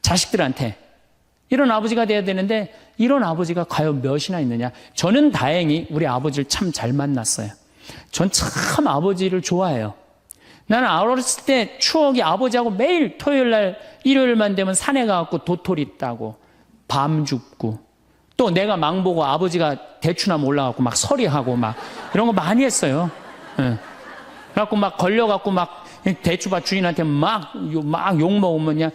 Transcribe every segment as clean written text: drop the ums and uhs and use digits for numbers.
자식들한테. 이런 아버지가 돼야 되는데 이런 아버지가 과연 몇이나 있느냐. 저는 다행히 우리 아버지를 참 잘 만났어요. 전 참 아버지를 좋아해요. 나는 어렸을 때 추억이 아버지하고 매일 토요일 날 일요일만 되면 산에 가갖고 도토리 따고 밤 줍고 또 내가 망보고 아버지가 대추나무 올라가고 막 서리하고 막 이런 거 많이 했어요. 예. 그래갖고 막 걸려갖고 막 대추밭 주인한테 막 욕먹으면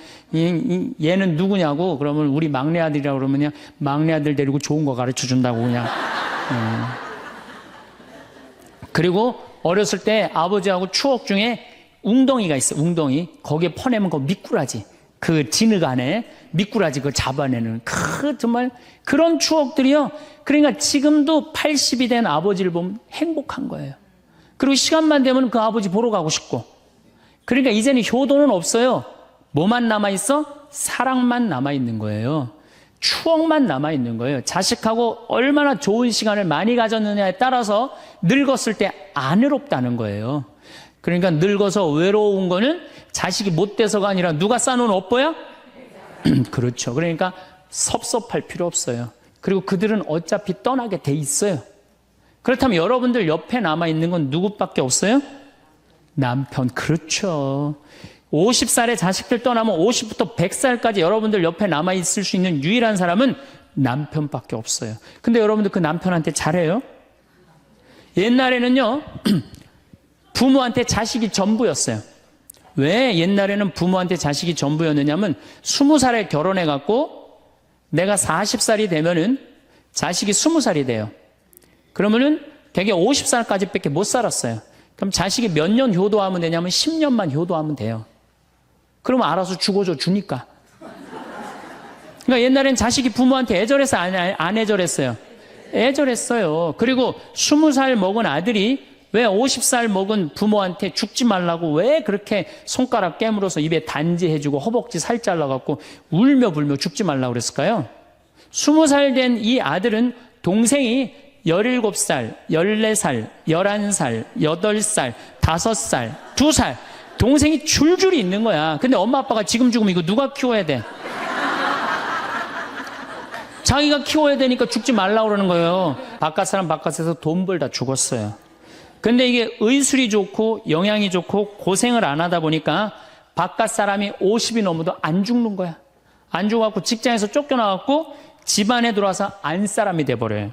얘는 누구냐고 그러면 우리 막내 아들이라고 그러면 막내 아들 데리고 좋은 거 가르쳐 준다고 그냥. 그리고 어렸을 때 아버지하고 추억 중에 웅덩이가 있어. 웅덩이. 거기에 퍼내면 그 미꾸라지. 그 진흙 안에 미꾸라지 그걸 잡아내는 정말 그런 추억들이요. 그러니까 지금도 80이 된 아버지를 보면 행복한 거예요. 그리고 시간만 되면 그 아버지 보러 가고 싶고. 그러니까 이제는 효도는 없어요. 뭐만 남아있어? 사랑만 남아있는 거예요. 추억만 남아있는 거예요. 자식하고 얼마나 좋은 시간을 많이 가졌느냐에 따라서 늙었을 때 안 외롭다는 거예요. 그러니까 늙어서 외로운 거는 자식이 못 돼서가 아니라 누가 싸놓은 업보야? 그렇죠. 그러니까 섭섭할 필요 없어요. 그리고 그들은 어차피 떠나게 돼 있어요. 그렇다면 여러분들 옆에 남아있는 건 누구밖에 없어요? 남편. 그렇죠. 50살에 자식들 떠나면 50부터 100살까지 여러분들 옆에 남아있을 수 있는 유일한 사람은 남편밖에 없어요. 근데 여러분들 그 남편한테 잘해요? 옛날에는요, 부모한테 자식이 전부였어요. 왜 옛날에는 부모한테 자식이 전부였느냐면 20살에 결혼해갖고 내가 40살이 되면은 자식이 20살이 돼요. 그러면은 되게 50살까지 밖에 못 살았어요. 그럼 자식이 몇 년 효도하면 되냐면 10년만 효도하면 돼요. 그러면 알아서 죽어줘 주니까. 그러니까 옛날엔 자식이 부모한테 애절해서 안 애절했어요? 애절했어요. 그리고 20살 먹은 아들이 왜 50살 먹은 부모한테 죽지 말라고 왜 그렇게 손가락 깨물어서 입에 단지해주고 허벅지 살 잘라갖고 울며 불며 죽지 말라고 그랬을까요? 20살 된 이 아들은 동생이 17살, 14살, 11살, 8살, 5살, 2살 동생이 줄줄이 있는 거야. 근데 엄마 아빠가 지금 죽으면 이거 누가 키워야 돼? 자기가 키워야 되니까 죽지 말라고 그러는 거예요. 바깥 사람 바깥에서 돈 벌다 죽었어요. 근데 이게 의술이 좋고 영양이 좋고 고생을 안 하다 보니까 바깥 사람이 50이 넘어도 안 죽는 거야. 안 죽어갖고 직장에서 쫓겨나갖고 집안에 들어와서 안 사람이 돼버려요.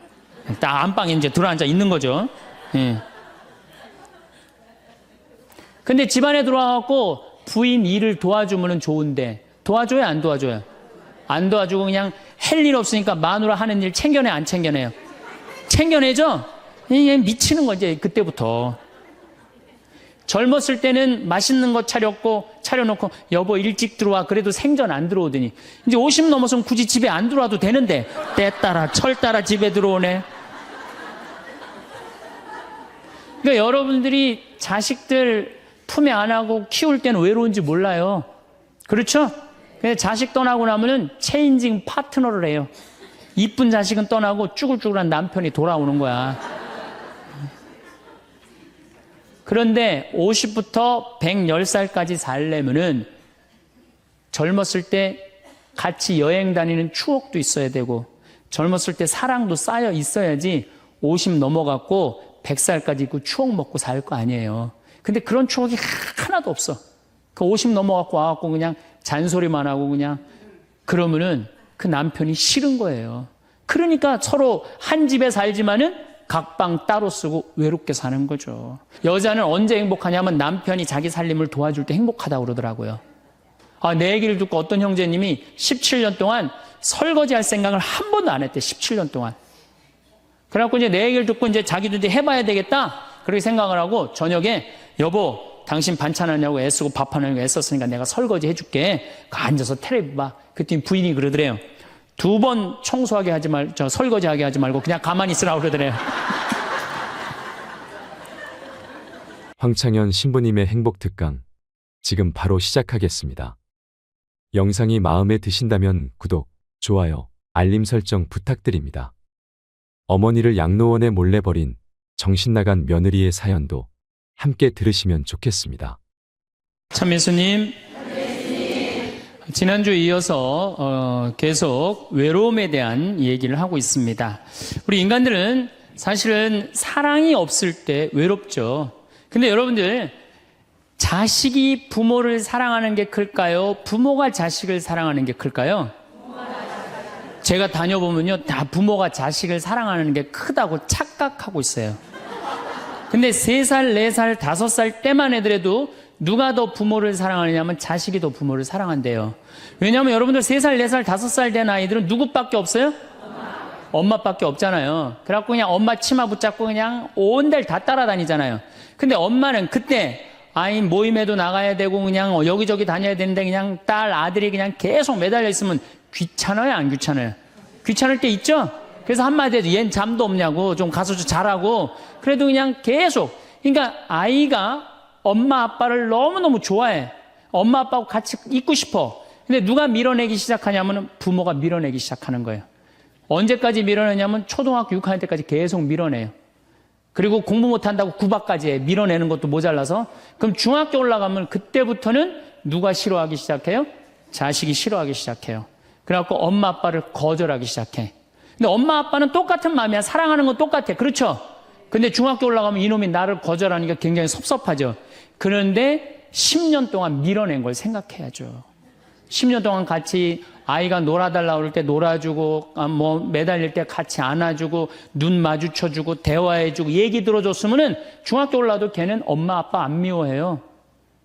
딱 안방에 이제 들어앉아 있는 거죠. 예. 근데 집안에 들어와갖고 부인 일을 도와주면 좋은데 도와줘요, 안 도와줘요? 안 도와주고 그냥 할 일 없으니까 마누라 하는 일 챙겨내, 안 챙겨내요? 챙겨내죠? 이게 미치는 거지, 그때부터. 젊었을 때는 맛있는 거 차려놓고 여보 일찍 들어와. 그래도 생전 안 들어오더니 이제 50 넘어서면 굳이 집에 안 들어와도 되는데 때 따라 철 따라 집에 들어오네. 그러니까 여러분들이 자식들 품에 안하고 키울 때는 외로운지 몰라요. 그렇죠? 근데 자식 떠나고 나면은 체인징 파트너를 해요. 이쁜 자식은 떠나고 쭈글쭈글한 남편이 돌아오는 거야. 그런데 50부터 110살까지 살려면은 젊었을 때 같이 여행 다니는 추억도 있어야 되고 젊었을 때 사랑도 쌓여 있어야지 50 넘어갔고 100살까지 있고 추억 먹고 살 거 아니에요. 근데 그런 추억이 하나도 없어. 그 50 넘어갖고 와갖고 그냥 잔소리만 하고 그냥 그러면은 그 남편이 싫은 거예요. 그러니까 서로 한 집에 살지만은 각방 따로 쓰고 외롭게 사는 거죠. 여자는 언제 행복하냐면 남편이 자기 살림을 도와줄 때 행복하다고 그러더라고요. 내 얘기를 듣고 어떤 형제님이 17년 동안 설거지 할 생각을 한 번도 안 했대. 17년 동안. 그래갖고 이제 내 얘기를 듣고 이제 자기도 이제 해봐야 되겠다. 그렇게 생각을 하고 저녁에 여보 당신 반찬하냐고 애쓰고 밥 하냐고 애썼으니까 내가 설거지 해줄게. 앉아서 텔레비 봐. 그랬더니 부인이 그러더래요. 2번 청소하게 하지 설거지하게 하지 말고 그냥 가만히 있으라고 그러더래요. 황창현 신부님의 행복특강 지금 바로 시작하겠습니다. 영상이 마음에 드신다면 구독, 좋아요, 알림 설정 부탁드립니다. 어머니를 양로원에 몰래 버린 정신나간 며느리의 사연도 함께 들으시면 좋겠습니다. 참 예수님, 지난주에 이어서 계속 외로움에 대한 얘기를 하고 있습니다. 우리 인간들은 사실은 사랑이 없을 때 외롭죠. 근데 여러분들, 자식이 부모를 사랑하는 게 클까요? 부모가 자식을 사랑하는 게 클까요? 제가 다녀보면요, 다 부모가 자식을 사랑하는 게 크다고 착각하고 있어요. 근데 3살, 4살, 5살 때만 해더라도 누가 더 부모를 사랑하느냐면 자식이 더 부모를 사랑한대요. 왜냐하면 여러분들 3살, 4살, 5살 된 아이들은 누구밖에 없어요? 엄마밖에 없잖아요. 그래갖고 그냥 엄마 치마 붙잡고 그냥 온 데를 다 따라다니잖아요. 근데 엄마는 그때 아이 모임에도 나가야 되고 그냥 여기저기 다녀야 되는데 그냥 딸, 아들이 그냥 계속 매달려 있으면 귀찮아요, 안 귀찮아요? 귀찮을 때 있죠? 그래서 한마디 해도 얜 잠도 없냐고, 좀 가서 좀 자라고. 그래도 그냥 계속. 그러니까 아이가 엄마 아빠를 너무너무 좋아해. 엄마 아빠하고 같이 있고 싶어. 근데 누가 밀어내기 시작하냐면 부모가 밀어내기 시작하는 거예요. 언제까지 밀어내냐면 초등학교 6학년 때까지 계속 밀어내요. 그리고 공부 못한다고 구박까지 해. 밀어내는 것도 모자라서. 그럼 중학교 올라가면 그때부터는 누가 싫어하기 시작해요? 자식이 싫어하기 시작해요. 그래갖고 엄마 아빠를 거절하기 시작해. 근데 엄마 아빠는 똑같은 마음이야. 사랑하는 건 똑같아. 그렇죠? 근데 중학교 올라가면 이놈이 나를 거절하니까 굉장히 섭섭하죠. 그런데 10년 동안 밀어낸 걸 생각해야죠. 10년 동안 같이 아이가 놀아달라고 그럴 때 놀아주고, 매달릴 때 같이 안아주고, 눈 마주쳐주고, 대화해주고, 얘기 들어줬으면은 중학교 올라도 걔는 엄마 아빠 안 미워해요.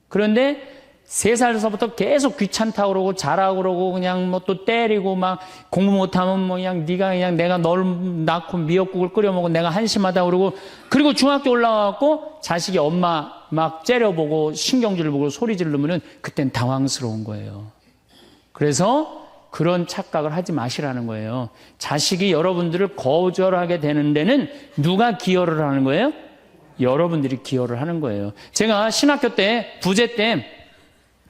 그런데 3살서부터 계속 귀찮다고 그러고, 자라고 그러고, 그냥 또 때리고, 막 공부 못하면 그냥 네가 그냥 내가 널 낳고 미역국을 끓여 먹고 내가 한심하다고 그러고, 그리고 중학교 올라가고 자식이 엄마 막 째려보고 신경질 보고 소리 지르면은 그땐 당황스러운 거예요. 그래서 그런 착각을 하지 마시라는 거예요. 자식이 여러분들을 거절하게 되는 데는 누가 기여를 하는 거예요? 여러분들이 기여를 하는 거예요. 제가 신학교 때, 부제 때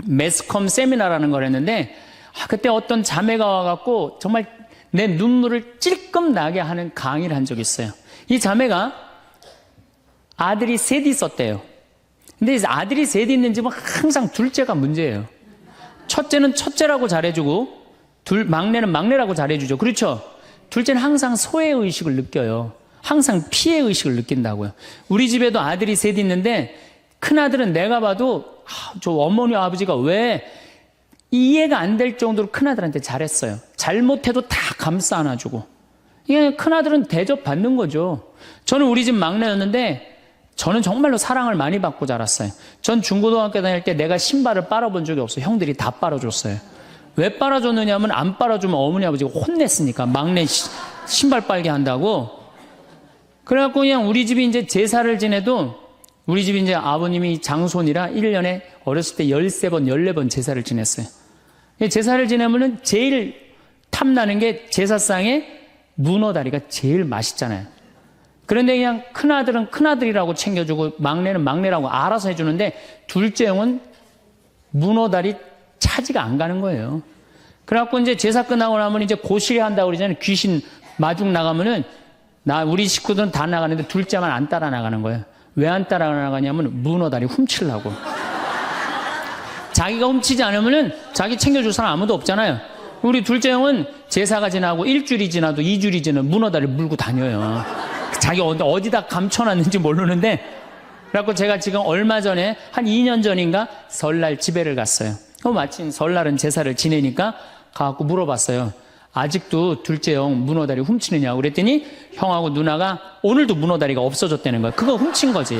매스컴 세미나라는 걸 했는데, 그때 어떤 자매가 와갖고 정말 내 눈물을 찔끔 나게 하는 강의를 한 적이 있어요. 이 자매가 아들이 셋 있었대요. 근데 아들이 셋 있는 집은 항상 둘째가 문제예요. 첫째는 첫째라고 잘해주고, 막내는 막내라고 잘해주죠. 그렇죠? 둘째는 항상 소외의식을 느껴요. 항상 피해의식을 느낀다고요. 우리 집에도 아들이 셋 있는데, 큰아들은 내가 봐도, 저 어머니 아버지가 왜 이해가 안 될 정도로 큰아들한테 잘했어요. 잘못해도 다 감싸 안아주고. 이게 큰아들은 대접받는 거죠. 저는 우리 집 막내였는데, 저는 정말로 사랑을 많이 받고 자랐어요. 전 중고등학교 다닐 때 내가 신발을 빨아본 적이 없어요. 형들이 다 빨아줬어요. 왜 빨아줬느냐면 안 빨아주면 어머니 아버지가 혼냈으니까, 막내 신발 빨게 한다고. 그래갖고 그냥 우리 집이 이제 제사를 지내도, 우리 집이 이제 아버님이 장손이라 1년에 어렸을 때 13번, 14번 제사를 지냈어요. 제사를 지내면은 제일 탐나는 게 제사상에 문어다리가 제일 맛있잖아요. 그런데 그냥 큰아들은 큰아들이라고 챙겨주고 막내는 막내라고 알아서 해주는데, 둘째 형은 문어다리 차지가 안 가는 거예요. 그래갖고 이제 제사 끝나고 나면 이제 고시리 한다고 그러잖아요. 귀신 마중 나가면은, 우리 식구들은 다 나가는데 둘째만 안 따라 나가는 거예요. 왜 안 따라 나가냐면 문어다리 훔치려고. 자기가 훔치지 않으면은 자기 챙겨줄 사람 아무도 없잖아요. 우리 둘째 형은 제사가 지나고 1주일이 지나도 2주일이 지나도 문어다리 물고 다녀요. 자기 어디다 감춰놨는지 모르는데. 그래갖고 제가 지금 얼마 전에 한 2년 전인가 설날 집에를 갔어요. 마침 설날은 제사를 지내니까 가갖고 물어봤어요. 아직도 둘째 형 문어다리 훔치느냐고 그랬더니 형하고 누나가 오늘도 문어다리가 없어졌다는 거예요. 그거 훔친 거지.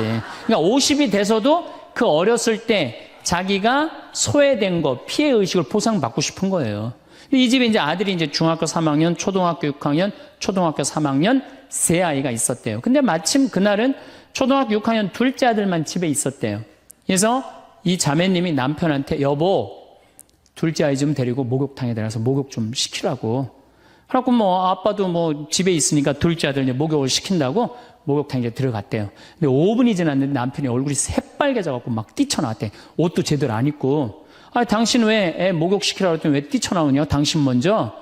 그러니까 50이 돼서도 그 어렸을 때 자기가 소외된 거, 피해의식을 보상받고 싶은 거예요. 이 집에 이제 아들이 이제 중학교 3학년, 초등학교 6학년, 초등학교 3학년 세 아이가 있었대요. 근데 마침 그날은 초등학교 6학년 둘째 아들만 집에 있었대요. 그래서 이 자매님이 남편한테 여보, 둘째 아이 좀 데리고 목욕탕에 들어가서 목욕 좀 시키라고. 그래갖고 아빠도 집에 있으니까 둘째 아들 이제 목욕을 시킨다고 목욕탕에 이제 들어갔대요. 근데 5분이 지났는데 남편이 얼굴이 새빨개져갖고 막 뛰쳐나왔대. 옷도 제대로 안 입고. 당신 왜 애 목욕시키라고 했더니 왜 뛰쳐나오냐? 당신 먼저.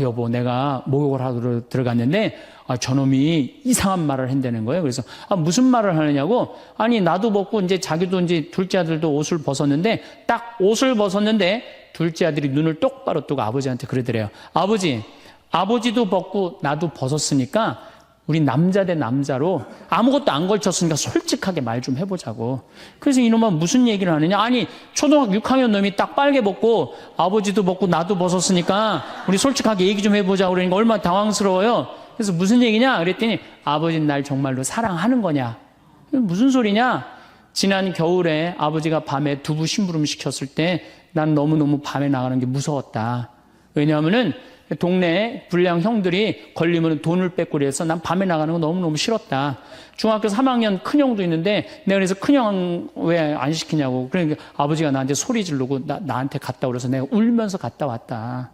여보, 내가 목욕을 하러 들어갔는데, 저놈이 이상한 말을 한다는 거예요. 그래서, 무슨 말을 하느냐고? 아니, 나도 벗고, 이제 자기도 이제 둘째 아들도 옷을 벗었는데, 딱 옷을 벗었는데, 둘째 아들이 눈을 똑바로 뜨고 아버지한테 그러더래요. 아버지도 벗고 나도 벗었으니까 우리 남자 대 남자로 아무것도 안 걸쳤으니까 솔직하게 말 좀 해보자고. 그래서 이놈은 무슨 얘기를 하느냐. 아니 초등학교 6학년 놈이 딱 빨개 벗고 아버지도 벗고 나도 벗었으니까 우리 솔직하게 얘기 좀 해보자고 그러니까 얼마나 당황스러워요. 그래서 무슨 얘기냐 그랬더니 아버지는 날 정말로 사랑하는 거냐. 무슨 소리냐. 지난 겨울에 아버지가 밤에 두부 심부름 시켰을 때 난 너무너무 밤에 나가는 게 무서웠다. 왜냐하면은 동네에 불량 형들이 걸리면 돈을 뺏고 그래서 난 밤에 나가는 거 너무너무 싫었다. 중학교 3학년 큰형도 있는데 내가 그래서 큰형 왜 안 시키냐고. 그러니까 아버지가 나한테 소리 지르고 나한테 갔다 그래서 내가 울면서 갔다 왔다.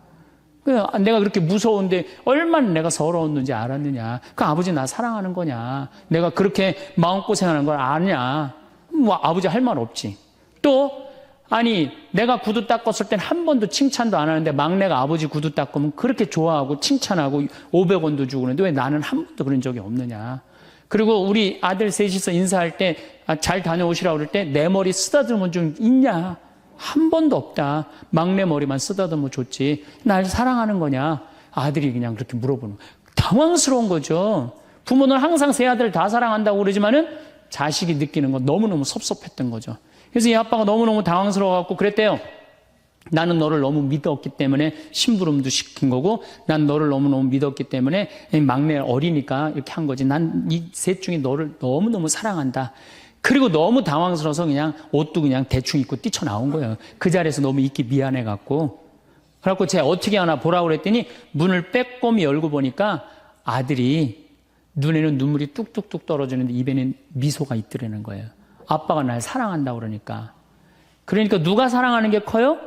내가 그렇게 무서운데 얼마나 내가 서러웠는지 알았느냐. 그 아버지 나 사랑하는 거냐. 내가 그렇게 마음고생하는 걸 아냐. 뭐 아버지 할 말 없지. 또 아니 내가 구두 닦았을 땐 한 번도 칭찬도 안 하는데 막내가 아버지 구두 닦으면 그렇게 좋아하고 칭찬하고 500원도 주고 그러는데 왜 나는 한 번도 그런 적이 없느냐. 그리고 우리 아들 셋이서 인사할 때 잘 다녀오시라고 그럴 때 내 머리 쓰다듬은 좀 있냐. 한 번도 없다. 막내 머리만 쓰다듬어 줬지. 날 사랑하는 거냐. 아들이 그냥 그렇게 물어보는 거예요. 당황스러운 거죠. 부모는 항상 세 아들 다 사랑한다고 그러지만은 자식이 느끼는 건 너무너무 섭섭했던 거죠. 그래서 이 아빠가 너무너무 당황스러워갖고 그랬대요. 나는 너를 너무 믿었기 때문에 심부름도 시킨 거고 난 너를 너무너무 믿었기 때문에 막내 어리니까 이렇게 한 거지. 난 이 셋 중에 너를 너무너무 사랑한다. 그리고 너무 당황스러워서 그냥 옷도 그냥 대충 입고 뛰쳐나온 거예요. 그 자리에서 너무 있기 미안해갖고. 그래갖고 제가 어떻게 하나 보라고 그랬더니 문을 빼꼼히 열고 보니까 아들이 눈에는 눈물이 뚝뚝뚝 떨어지는데 입에는 미소가 있더라는 거예요. 아빠가 날 사랑한다고 그러니까. 그러니까 누가 사랑하는 게 커요?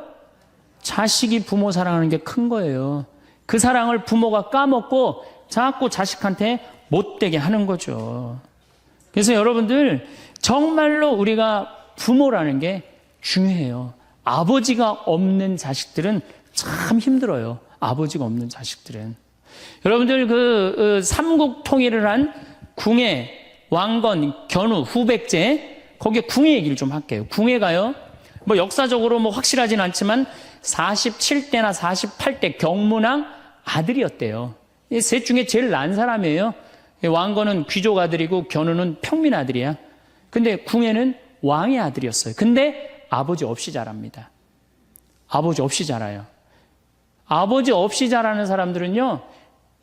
자식이 부모 사랑하는 게 큰 거예요. 그 사랑을 부모가 까먹고 자꾸 자식한테 못되게 하는 거죠. 그래서 여러분들 정말로 우리가 부모라는 게 중요해요. 아버지가 없는 자식들은 참 힘들어요. 아버지가 없는 자식들은. 여러분들 삼국 통일을 한 궁예, 왕건, 견우, 후백제 거기에 궁예 얘기를 좀 할게요. 궁예가요. 뭐 역사적으로 뭐 확실하진 않지만 47대나 48대 경문왕 아들이었대요. 이 셋 중에 제일 난 사람이에요. 왕건은 귀족 아들이고 견우는 평민 아들이야. 근데 궁예는 왕의 아들이었어요. 근데 아버지 없이 자랍니다. 아버지 없이 자라요. 아버지 없이 자라는 사람들은요,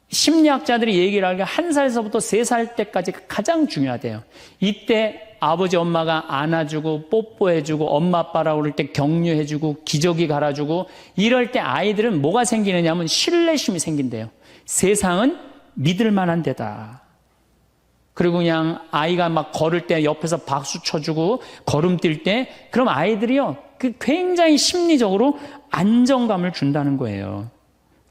심리학자들이 얘기를 하기에 1살서부터 3살 때까지 가장 중요하대요. 이때 아버지 엄마가 안아주고 뽀뽀해주고 엄마 아빠라고 그럴 때 격려해주고 기저귀 갈아주고 이럴 때 아이들은 뭐가 생기느냐 하면 신뢰심이 생긴대요. 세상은 믿을 만한 데다. 그리고 그냥 아이가 막 걸을 때 옆에서 박수 쳐주고 걸음 뛸 때 그럼 아이들이요 굉장히 심리적으로 안정감을 준다는 거예요.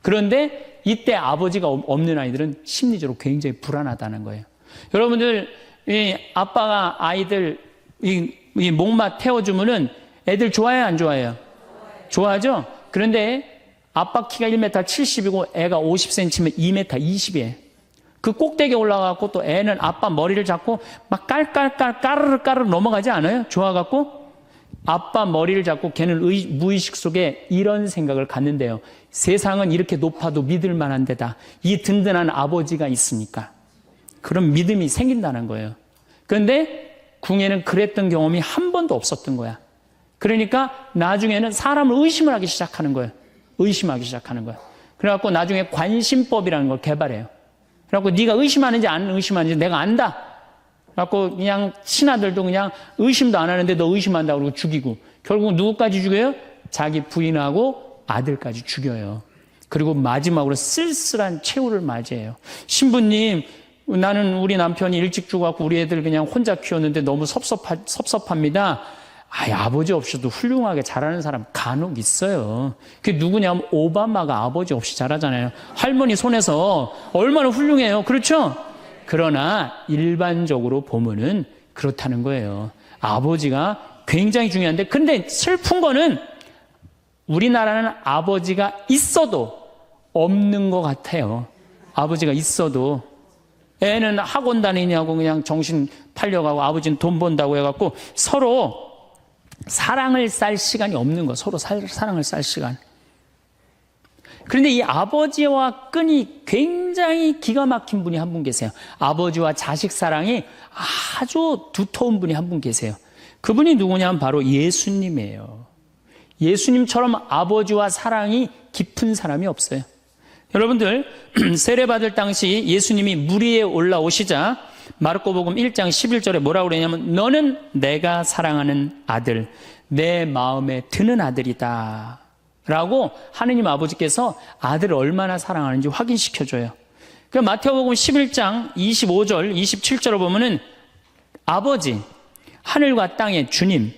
그런데 이때 아버지가 없는 아이들은 심리적으로 굉장히 불안하다는 거예요. 여러분들 이 아빠가 아이들 이 목마 태워주면은 애들 좋아해요 안 좋아해요? 좋아하죠? 그런데 아빠 키가 1m 70이고 애가 50cm면 2m 20이에요. 그 꼭대기에 올라가고 또 애는 아빠 머리를 잡고 막 까르르 넘어가지 않아요? 좋아갖고 아빠 머리를 잡고 걔는 무의식 속에 이런 생각을 갖는데요. 세상은 이렇게 높아도 믿을 만한 데다. 이 든든한 아버지가 있으니까. 그런 믿음이 생긴다는 거예요. 그런데 궁예는 그랬던 경험이 한 번도 없었던 거야. 그러니까 나중에는 사람을 의심을 하기 시작하는 거예요. 의심하기 시작하는 거예요. 그래갖고 나중에 관심법이라는 걸 개발해요. 그래갖고 네가 의심하는지 안 의심하는지 내가 안다. 그래갖고 그냥 친아들도 그냥 의심도 안 하는데 너 의심한다고 그러고 죽이고 결국 누구까지 죽여요? 자기 부인하고 아들까지 죽여요. 그리고 마지막으로 쓸쓸한 최후를 맞이해요. 신부님, 나는 우리 남편이 일찍 죽어갖고 우리 애들 그냥 혼자 키웠는데 너무 섭섭합니다. 아버지 없이도 훌륭하게 자라는 사람 간혹 있어요. 그게 누구냐면 오바마가 아버지 없이 자라잖아요. 할머니 손에서 얼마나 훌륭해요. 그렇죠? 그러나 일반적으로 보면은 그렇다는 거예요. 아버지가 굉장히 중요한데 근데 슬픈 거는 우리나라는 아버지가 있어도 없는 것 같아요. 아버지가 있어도 애는 학원 다니냐고 그냥 정신 팔려가고 아버지는 돈 번다고 해갖고 서로 사랑을 쌀 시간이 없는 거, 서로 사랑을 쌀 시간. 그런데 이 아버지와 끈이 굉장히 기가 막힌 분이 한 분 계세요. 아버지와 자식 사랑이 아주 두터운 분이 한 분 계세요. 그분이 누구냐면 바로 예수님이에요. 예수님처럼 아버지와 사랑이 깊은 사람이 없어요. 여러분들, 세례받을 당시 예수님이 물 위에 올라오시자 마르코복음 1장 11절에 뭐라고 그러냐면 너는 내가 사랑하는 아들, 내 마음에 드는 아들이다 라고 하느님 아버지께서 아들을 얼마나 사랑하는지 확인시켜줘요. 그 마태복음 11장 25절 27절을 보면은 아버지, 하늘과 땅의 주님,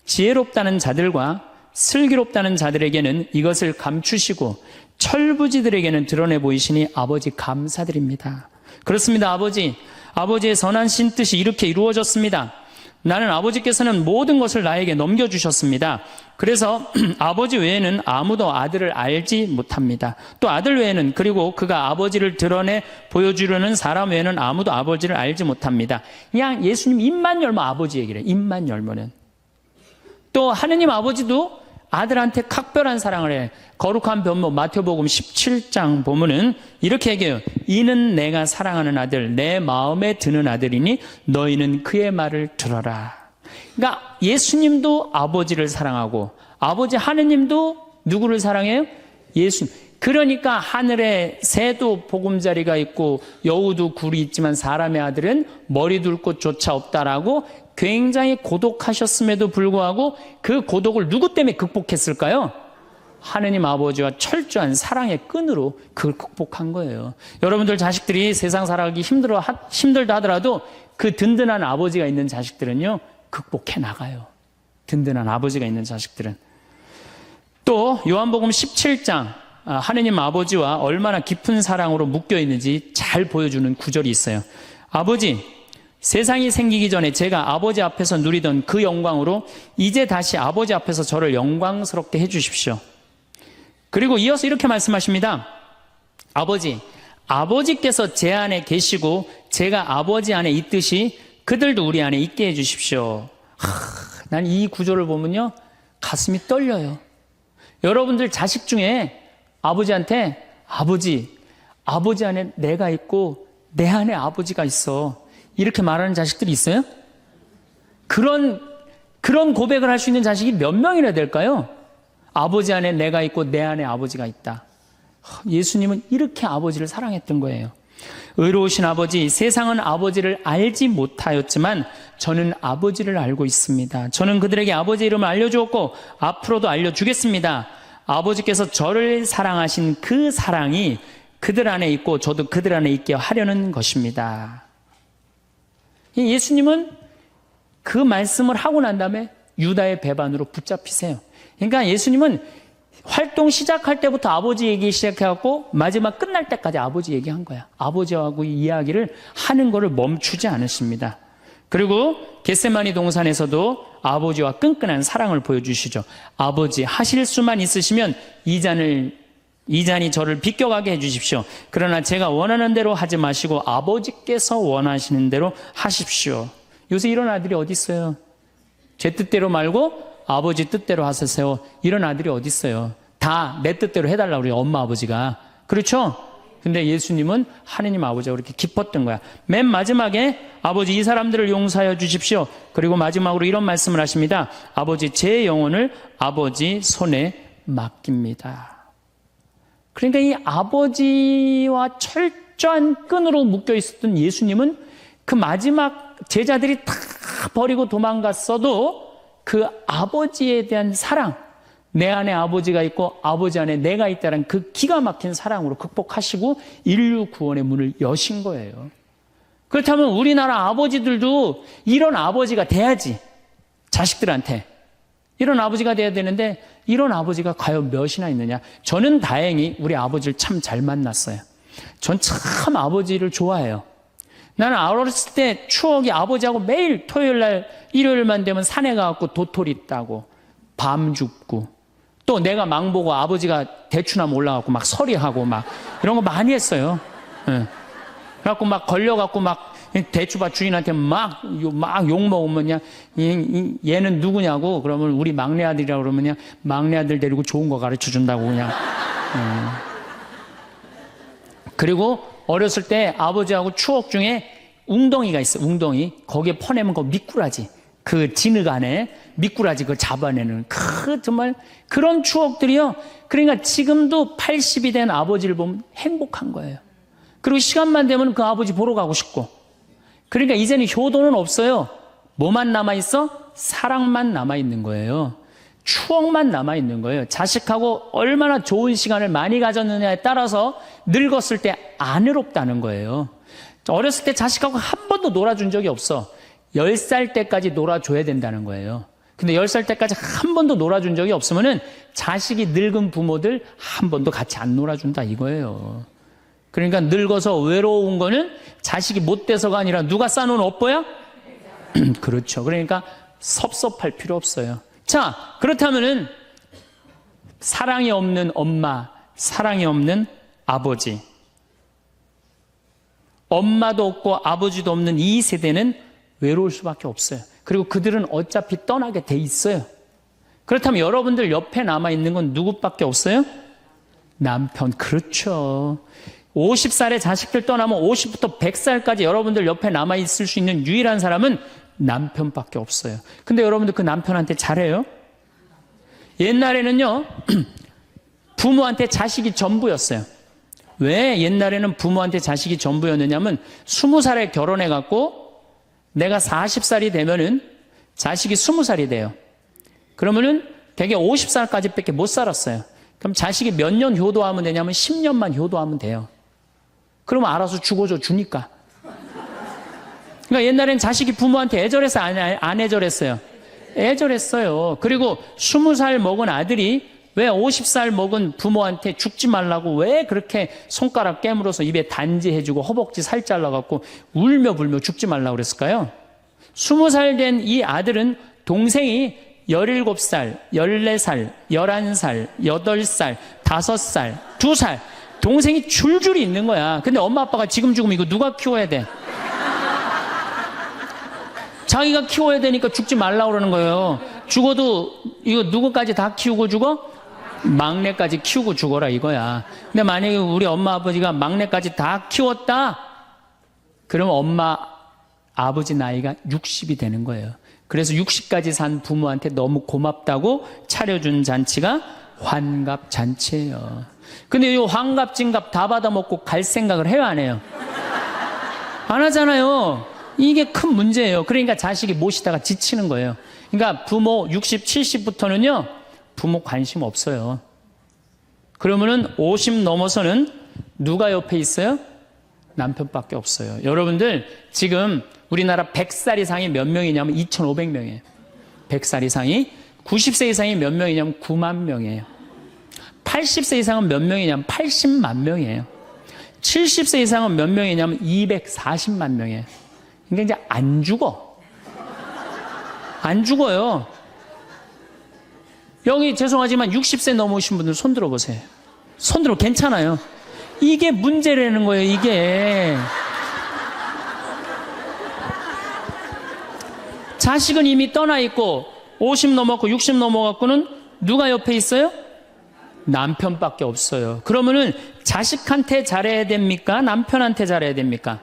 지혜롭다는 자들과 슬기롭다는 자들에게는 이것을 감추시고 철부지들에게는 드러내 보이시니 아버지 감사드립니다. 그렇습니다. 아버지의 선하신 뜻이 이렇게 이루어졌습니다. 나는 아버지께서는 모든 것을 나에게 넘겨주셨습니다. 그래서 아버지 외에는 아무도 아들을 알지 못합니다. 또 아들 외에는, 그리고 그가 아버지를 드러내 보여주려는 사람 외에는 아무도 아버지를 알지 못합니다. 그냥 예수님 입만 열면 아버지 얘기를 해요. 입만 열면은. 또 하느님 아버지도 아들한테 각별한 사랑을 해. 거룩한 변모 마태복음 17장 보면은 이렇게 얘기해요. 이는 내가 사랑하는 아들, 내 마음에 드는 아들이니 너희는 그의 말을 들어라. 그러니까 예수님도 아버지를 사랑하고 아버지 하느님도 누구를 사랑해요? 예수님. 그러니까 하늘에 새도 보금자리가 있고 여우도 굴이 있지만 사람의 아들은 머리 둘 곳조차 없다라고 굉장히 고독하셨음에도 불구하고 그 고독을 누구 때문에 극복했을까요? 하느님 아버지와 철저한 사랑의 끈으로 그걸 극복한 거예요. 여러분들 자식들이 세상 살아가기 힘들다 하더라도 그 든든한 아버지가 있는 자식들은요, 극복해 나가요. 든든한 아버지가 있는 자식들은. 또 요한복음 17장 하느님 아버지와 얼마나 깊은 사랑으로 묶여 있는지 잘 보여주는 구절이 있어요. 아버지, 세상이 생기기 전에 제가 아버지 앞에서 누리던 그 영광으로 이제 다시 아버지 앞에서 저를 영광스럽게 해주십시오. 그리고 이어서 이렇게 말씀하십니다. 아버지께서 제 안에 계시고 제가 아버지 안에 있듯이 그들도 우리 안에 있게 해주십시오. 난 이 구절을 보면요, 가슴이 떨려요. 여러분들 자식 중에 아버지한테 아버지 안에 내가 있고 내 안에 아버지가 있어, 이렇게 말하는 자식들이 있어요? 그런 고백을 할 수 있는 자식이 몇 명이나 될까요? 아버지 안에 내가 있고 내 안에 아버지가 있다. 예수님은 이렇게 아버지를 사랑했던 거예요. 의로우신 아버지, 세상은 아버지를 알지 못하였지만 저는 아버지를 알고 있습니다. 저는 그들에게 아버지 이름을 알려주었고 앞으로도 알려주겠습니다. 아버지께서 저를 사랑하신 그 사랑이 그들 안에 있고 저도 그들 안에 있게 하려는 것입니다. 예수님은 그 말씀을 하고 난 다음에 유다의 배반으로 붙잡히세요. 그러니까 예수님은 활동 시작할 때부터 아버지 얘기 시작해갖고 마지막 끝날 때까지 아버지 얘기한 거야. 아버지하고 이야기를 하는 거를 멈추지 않으십니다. 그리고 겟세마니 동산에서도 아버지와 끈끈한 사랑을 보여주시죠. 아버지, 하실 수만 있으시면 이 잔이 저를 비껴가게 해주십시오. 그러나 제가 원하는 대로 하지 마시고 아버지께서 원하시는 대로 하십시오. 요새 이런 아들이 어디 있어요? 제 뜻대로 말고 아버지 뜻대로 하세요. 이런 아들이 어디 있어요? 다 내 뜻대로 해달라고 우리 엄마 아버지가. 그렇죠? 근데 예수님은 하느님 아버지가 그렇게 기뻤던 거야. 맨 마지막에 아버지 이 사람들을 용서하여 주십시오. 그리고 마지막으로 이런 말씀을 하십니다. 아버지, 제 영혼을 아버지 손에 맡깁니다. 그러니까 이 아버지와 철저한 끈으로 묶여 있었던 예수님은 그 마지막 제자들이 다 버리고 도망갔어도 그 아버지에 대한 사랑, 내 안에 아버지가 있고 아버지 안에 내가 있다는 그 기가 막힌 사랑으로 극복하시고 인류 구원의 문을 여신 거예요. 그렇다면 우리나라 아버지들도 이런 아버지가 돼야지. 자식들한테 이런 아버지가 돼야 되는데 이런 아버지가 과연 몇이나 있느냐. 저는 다행히 우리 아버지를 참 잘 만났어요. 전 참 아버지를 좋아해요. 나는 어렸을 때 추억이 아버지하고 매일 토요일 날 일요일만 되면 산에 가갖고 도토리 따고 밤 줍고 또 내가 망보고 아버지가 대추나무 올라가고 막 서리하고 막 이런 거 많이 했어요. 예. 그래갖고 막 걸려갖고 막 대추밭 주인한테 막 욕먹으면 그냥 얘는 누구냐고 그러면 우리 막내 아들이라고 그러면 그냥 막내 아들 데리고 좋은 거 가르쳐 준다고 그냥. 그리고 어렸을 때 아버지하고 추억 중에 웅덩이가 있어. 웅덩이. 거기에 퍼내면 그 미꾸라지. 그 진흙 안에 미꾸라지 그걸 잡아내는 정말 그런 추억들이요. 그러니까 지금도 80이 된 아버지를 보면 행복한 거예요. 그리고 시간만 되면 그 아버지 보러 가고 싶고. 그러니까 이제는 효도는 없어요. 뭐만 남아있어? 사랑만 남아있는 거예요. 추억만 남아있는 거예요. 자식하고 얼마나 좋은 시간을 많이 가졌느냐에 따라서 늙었을 때 안 외롭다는 거예요. 어렸을 때 자식하고 한 번도 놀아준 적이 없어. 10살 때까지 놀아줘야 된다는 거예요. 근데 10살 때까지 한 번도 놀아준 적이 없으면은 자식이 늙은 부모들 한 번도 같이 안 놀아준다 이거예요. 그러니까 늙어서 외로운 거는 자식이 못 돼서가 아니라 누가 싸놓은 업보야? 그렇죠. 그러니까 섭섭할 필요 없어요. 자, 그렇다면은 사랑이 없는 엄마, 사랑이 없는 아버지. 엄마도 없고 아버지도 없는 이 세대는 외로울 수밖에 없어요. 그리고 그들은 어차피 떠나게 돼 있어요. 그렇다면 여러분들 옆에 남아있는 건 누구밖에 없어요? 남편. 그렇죠. 50살에 자식들 떠나면 50부터 100살까지 여러분들 옆에 남아있을 수 있는 유일한 사람은 남편밖에 없어요. 근데 여러분들 그 남편한테 잘해요? 옛날에는요, 부모한테 자식이 전부였어요. 왜 옛날에는 부모한테 자식이 전부였느냐면 20살에 결혼해갖고 내가 40살이 되면은 자식이 20살이 돼요. 그러면은 되게 50살까지 밖에 못 살았어요. 그럼 자식이 몇 년 효도하면 되냐면 10년만 효도하면 돼요. 그러면 알아서 죽어줘 주니까. 그러니까 옛날엔 자식이 부모한테 애절해서 안 애절했어요? 애절했어요. 그리고 20살 먹은 아들이 왜 50살 먹은 부모한테 죽지 말라고 왜 그렇게 손가락 깨물어서 입에 단지해주고 허벅지 살 잘라갖고 울며 불며 죽지 말라고 그랬을까요? 20살 된 이 아들은 동생이 17살, 14살, 11살, 8살, 5살, 2살 동생이 줄줄이 있는 거야. 근데 엄마 아빠가 지금 죽으면 이거 누가 키워야 돼? 자기가 키워야 되니까 죽지 말라고 그러는 거예요. 죽어도 이거 누구까지 다 키우고 죽어? 막내까지 키우고 죽어라 이거야. 근데 만약에 우리 엄마 아버지가 막내까지 다 키웠다? 그러면 엄마 아버지 나이가 60이 되는 거예요. 그래서 60까지 산 부모한테 너무 고맙다고 차려준 잔치가 환갑잔치예요. 근데 이 환갑진갑 다 받아먹고 갈 생각을 해요, 안 해요? 안 하잖아요. 이게 큰 문제예요. 그러니까 자식이 모시다가 지치는 거예요. 그러니까 부모 60, 70부터는요 부모 관심 없어요. 그러면은 50 넘어서는 누가 옆에 있어요? 남편밖에 없어요. 여러분들 지금 우리나라 100살 이상이 몇 명이냐면 2,500명이에요. 100살 이상이. 90세 이상이 몇 명이냐면 9만 명이에요. 80세 이상은 몇 명이냐면 80만 명이에요. 70세 이상은 몇 명이냐면 240만 명이에요. 그러니까 이제 안 죽어. 안 죽어요. 여기 죄송하지만 60세 넘으신 분들 손 들어보세요. 손 들어 괜찮아요. 이게 문제라는 거예요, 이게. 자식은 이미 떠나 있고 50 넘었고 60 넘어갖고는 누가 옆에 있어요? 남편밖에 없어요. 그러면은 자식한테 잘해야 됩니까? 남편한테 잘해야 됩니까?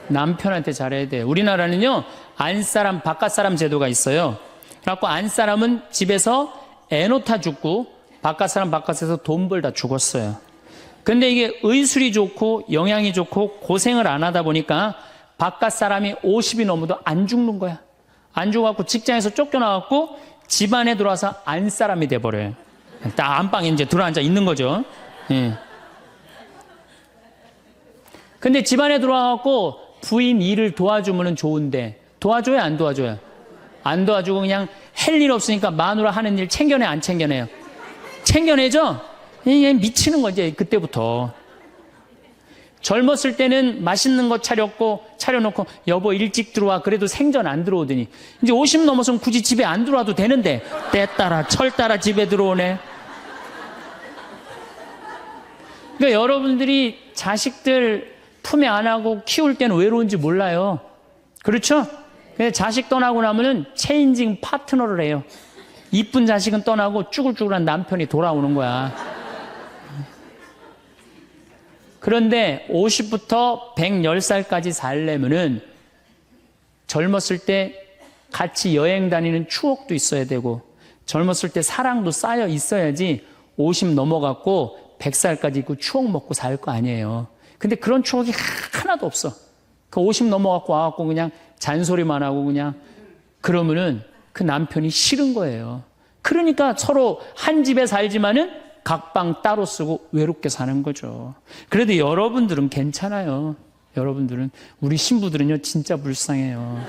남편한테 잘해야 돼요. 우리나라는요 안사람 바깥사람 제도가 있어요. 그래갖고 안사람은 집에서 애 놓다 죽고 바깥사람 바깥에서 돈 벌다 죽었어요. 근데 이게 의술이 좋고 영양이 좋고 고생을 안 하다 보니까 바깥사람이 50이 넘어도 안 죽는 거야. 안 죽어갖고 직장에서 쫓겨나갖고 집안에 들어와서 안사람이 돼버려요. 딱 안방에 이제 들어앉아 있는 거죠. 예. 근데 집안에 들어와갖고 부인 일을 도와주면 좋은데 도와줘요, 안 도와줘요? 안 도와주고 그냥 할 일 없으니까 마누라 하는 일 챙겨내, 안 챙겨내요? 챙겨내죠? 이게 미치는 거지, 그때부터. 젊었을 때는 맛있는 거 차려놓고 여보 일찍 들어와 그래도 생전 안 들어오더니 이제 50 넘어서는 굳이 집에 안 들어와도 되는데 때 따라 철 따라 집에 들어오네. 그러니까 여러분들이 자식들 품에 안 하고 키울 때는 외로운지 몰라요. 그렇죠? 근데 자식 떠나고 나면은 체인징 파트너를 해요. 이쁜 자식은 떠나고 쭈글쭈글한 남편이 돌아오는 거야. 그런데 50부터 110살까지 살려면은 젊었을 때 같이 여행 다니는 추억도 있어야 되고 젊었을 때 사랑도 쌓여 있어야지 50 넘어갔고 100살까지 그 추억 먹고 살 거 아니에요. 근데 그런 추억이 하나도 없어. 그 50 넘어갖고 와갖고 그냥 잔소리만 하고 그냥 그러면은 그 남편이 싫은 거예요. 그러니까 서로 한 집에 살지만은 각방 따로 쓰고 외롭게 사는 거죠. 그래도 여러분들은 괜찮아요. 여러분들은, 우리 신부들은요 진짜 불쌍해요.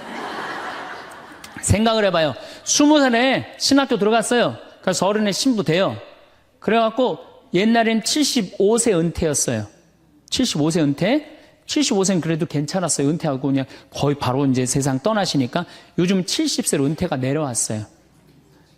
생각을 해봐요. 20살에 신학교 들어갔어요. 그래서 30에 신부 돼요. 그래갖고 옛날엔 75세 은퇴였어요. 75세 은퇴? 75세는 그래도 괜찮았어요. 은퇴하고 그냥 거의 바로 이제 세상 떠나시니까 요즘 70세로 은퇴가 내려왔어요.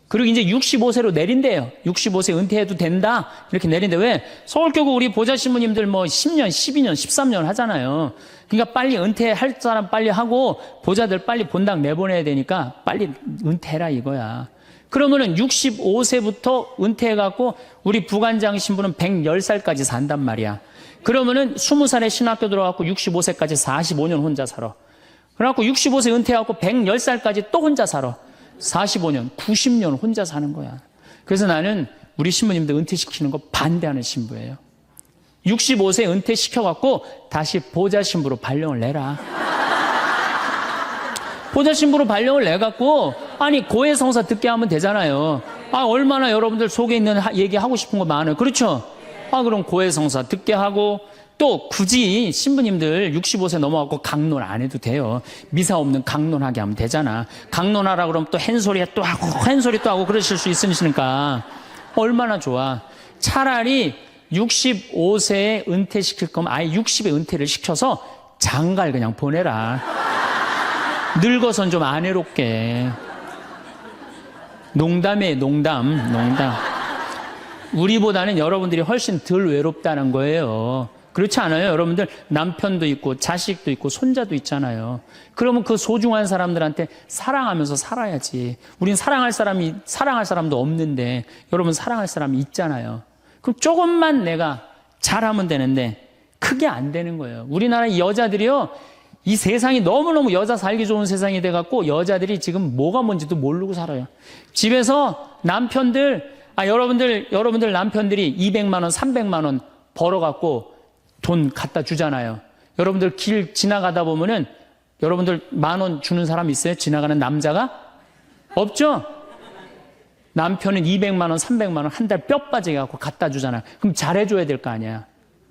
그리고 이제 65세로 내린대요. 65세 은퇴해도 된다. 이렇게 내린대. 왜? 서울교구 우리 보좌 신부님들 뭐 10년, 12년, 13년 하잖아요. 그러니까 빨리 은퇴할 사람 빨리 하고 보좌들 빨리 본당 내보내야 되니까 빨리 은퇴해라 이거야. 그러면은 65세부터 은퇴해갖고 우리 부관장 신부는 110살까지 산단 말이야. 그러면은 20살에 신학교 들어갖고 65세까지 45년 혼자 살아. 그래갖고 65세 은퇴하고 110살까지 또 혼자 살아. 45년, 90년 혼자 사는 거야. 그래서 나는 우리 신부님들 은퇴시키는 거 반대하는 신부예요. 65세 은퇴시켜갖고 다시 보좌 신부로 발령을 내라. 보좌 신부로 발령을 내갖고 아니 고해성사 듣게 하면 되잖아요. 아 얼마나 여러분들 속에 있는 얘기하고 싶은 거 많아요. 그렇죠? 아 그럼 고해성사 듣게 하고 또 굳이 신부님들 65세 넘어가고 강론 안 해도 돼요. 미사 없는 강론하게 하면 되잖아. 강론하라 그러면 또 헨소리 또 하고 헨소리 또 하고 그러실 수 있으니까 얼마나 좋아. 차라리 65세에 은퇴시킬 거면 아예 60에 은퇴를 시켜서 장가를 그냥 보내라. 늙어선 좀 안 해롭게. 농담이에요. 농담. 우리보다는 여러분들이 훨씬 덜 외롭다는 거예요. 그렇지 않아요? 여러분들 남편도 있고 자식도 있고 손자도 있잖아요. 그러면 그 소중한 사람들한테 사랑하면서 살아야지. 우린 사랑할 사람도 없는데 여러분 사랑할 사람이 있잖아요. 그럼 조금만 내가 잘하면 되는데 그게 안 되는 거예요. 우리나라 여자들이요. 이 세상이 너무너무 여자 살기 좋은 세상이 돼갖고 여자들이 지금 뭐가 뭔지도 모르고 살아요. 집에서 남편들, 여러분들 남편들이 200만 원, 300만 원 벌어갖고 돈 갖다 주잖아요. 여러분들 길 지나가다 보면은 여러분들 10,000원 주는 사람 있어요? 지나가는 남자가? 없죠? 남편은 200만 원, 300만 원 한 달 뼈 빠지게 갖고 갖다 주잖아요. 그럼 잘해줘야 될 거 아니야.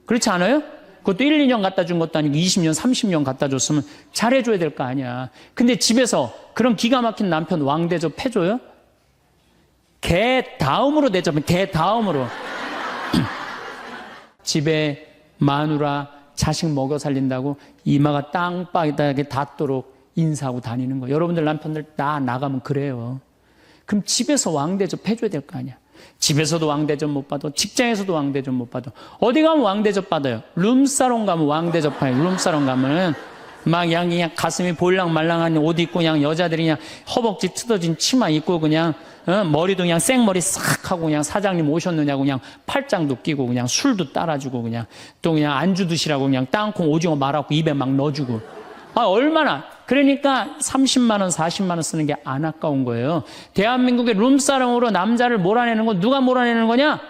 그렇지 않아요? 그것도 1, 2년 갖다 준 것도 아니고 20년, 30년 갖다 줬으면 잘해줘야 될 거 아니야. 근데 집에서 그런 기가 막힌 남편 왕대접 해줘요? 개 다음으로 대접해. 개 다음으로. 집에 마누라 자식 먹여 살린다고 이마가 땅바닥에 닿도록 인사하고 다니는 거. 여러분들 남편들 다 나가면 그래요. 그럼 집에서 왕대접 해줘야 될 거 아니야. 집에서도 왕대접 못 받아. 직장에서도 왕대접 못 받아. 어디 가면 왕대접 받아요. 룸사롱 가면 왕대접 받아요. 룸사롱 가면은 막 그냥 가슴이 볼랑말랑한 옷 입고 그냥 여자들이 그냥 허벅지 뜯어진 치마 입고 그냥 머리도 그냥 생머리 싹 하고 그냥 사장님 오셨느냐고 그냥 팔짱도 끼고 그냥 술도 따라주고 그냥 또 그냥 안주 드시라고 그냥 땅콩 오징어 말아갖고 입에 막 넣어주고. 얼마나. 그러니까 30만 원, 40만 원 쓰는 게 안 아까운 거예요. 대한민국의 룸사롱으로 남자를 몰아내는 건 누가 몰아내는 거냐?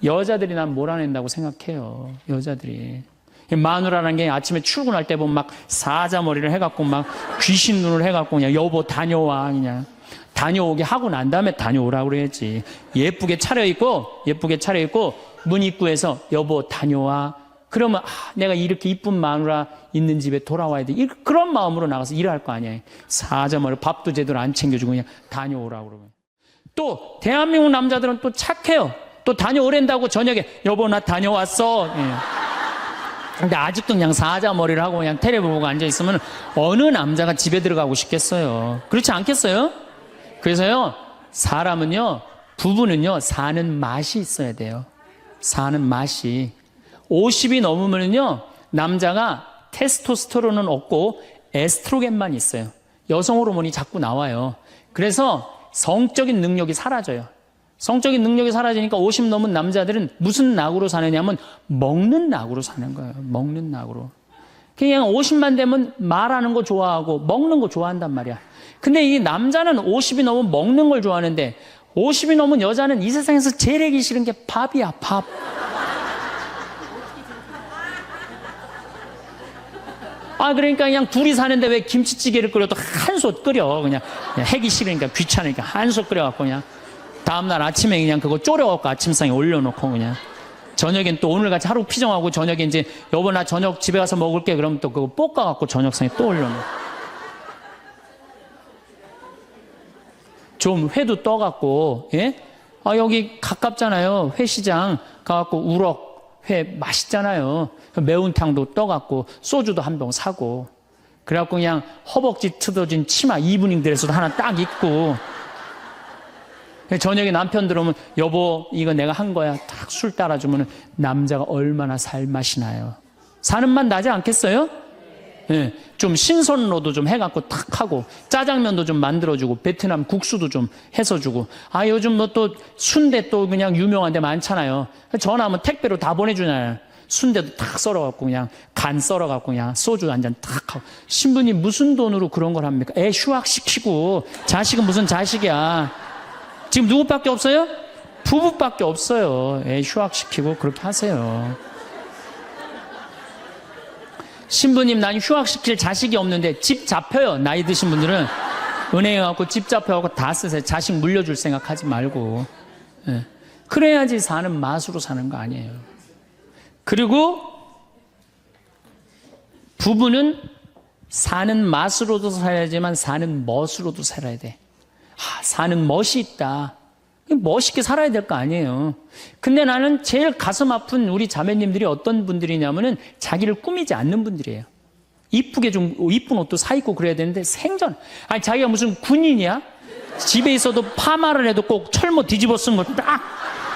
여자들이 난 몰아낸다고 생각해요. 여자들이. 마누라라는 게 아침에 출근할 때 보면 막 사자머리를 해갖고 막 귀신 눈을 해갖고 그냥 여보 다녀와 그냥 다녀오게 하고 난 다음에 다녀오라고 그래야지. 예쁘게 차려입고 문 입구에서 여보 다녀와. 그러면 내가 이렇게 이쁜 마누라 있는 집에 돌아와야 돼. 그런 마음으로 나가서 일을 할 거 아니에요. 사자머리 밥도 제대로 안 챙겨주고 그냥 다녀오라고 그러면. 또 대한민국 남자들은 또 착해요. 또 다녀오랜다고 저녁에 여보 나 다녀왔어. 예. 근데 아직도 그냥 사자머리를 하고 그냥 텔레비 보고 앉아있으면 어느 남자가 집에 들어가고 싶겠어요. 그렇지 않겠어요? 그래서요, 사람은요, 부부는요, 사는 맛이 있어야 돼요. 사는 맛이. 50이 넘으면요, 남자가 테스토스테론은 없고 에스트로겐만 있어요. 여성 호르몬이 자꾸 나와요. 그래서 성적인 능력이 사라져요. 성적인 능력이 사라지니까 50 넘은 남자들은 무슨 낙으로 사느냐면 먹는 낙으로 사는 거예요. 먹는 낙으로. 그냥 50만 되면 말하는 거 좋아하고 먹는 거 좋아한단 말이야. 근데 이 남자는 50이 넘으면 먹는 걸 좋아하는데 50이 넘은 여자는 이 세상에서 제일 하기 싫은 게 밥이야, 밥. 그러니까 그냥 둘이 사는데 왜 김치찌개를 끓여도 한솥 끓여. 그냥 하기 싫으니까 귀찮으니까 한솥 끓여갖고 그냥 다음날 아침에 그냥 그거 졸여갖고 아침상에 올려놓고 그냥 저녁엔 또 오늘같이 하루 피정하고 저녁에 이제 여보 나 저녁 집에 가서 먹을게 그러면 또 그거 볶아갖고 저녁상에 또 올려놓고 좀 회도 떠갖고 예? 여기 가깝잖아요. 회시장 가갖고 우럭 회 맛있잖아요. 매운탕도 떠갖고 소주도 한 병 사고 그래갖고 그냥 허벅지 틀어진 치마 이브닝드레스도 하나 딱 입고 저녁에 남편 들어오면 여보 이거 내가 한 거야 딱 술 따라주면 남자가 얼마나 살맛이 나요. 사는 맛 나지 않겠어요? 예, 좀 신선로도 좀 해갖고 탁 하고 짜장면도 좀 만들어주고 베트남 국수도 좀 해서 주고 요즘 뭐 또 순대 또 그냥 유명한 데 많잖아요. 전화하면 택배로 다 보내주잖아요. 순대도 탁 썰어갖고 그냥 간 썰어갖고 그냥 소주 한 잔 탁 하고 신부님 무슨 돈으로 그런 걸 합니까? 애 휴학시키고 자식은 무슨 자식이야. 지금 누구밖에 없어요? 부부밖에 없어요. 애 휴학시키고 그렇게 하세요. 신부님 난 휴학시킬 자식이 없는데 집 잡혀요. 나이 드신 분들은 은행에 가고 집 잡혀갖고 다 쓰세요. 자식 물려줄 생각하지 말고. 예. 그래야지 사는 맛으로 사는 거 아니에요. 그리고 부부는 사는 맛으로도 살아야지만 사는 멋으로도 살아야 돼. 사는 멋이 있다. 멋있게 살아야 될 거 아니에요. 근데 나는 제일 가슴 아픈 우리 자매님들이 어떤 분들이냐면은 자기를 꾸미지 않는 분들이에요. 이쁘게 좀 이쁜 옷도 사 입고 그래야 되는데 생전 자기가 무슨 군인이야? 집에 있어도 파마를 해도 꼭 철모 뒤집어 쓴 거 딱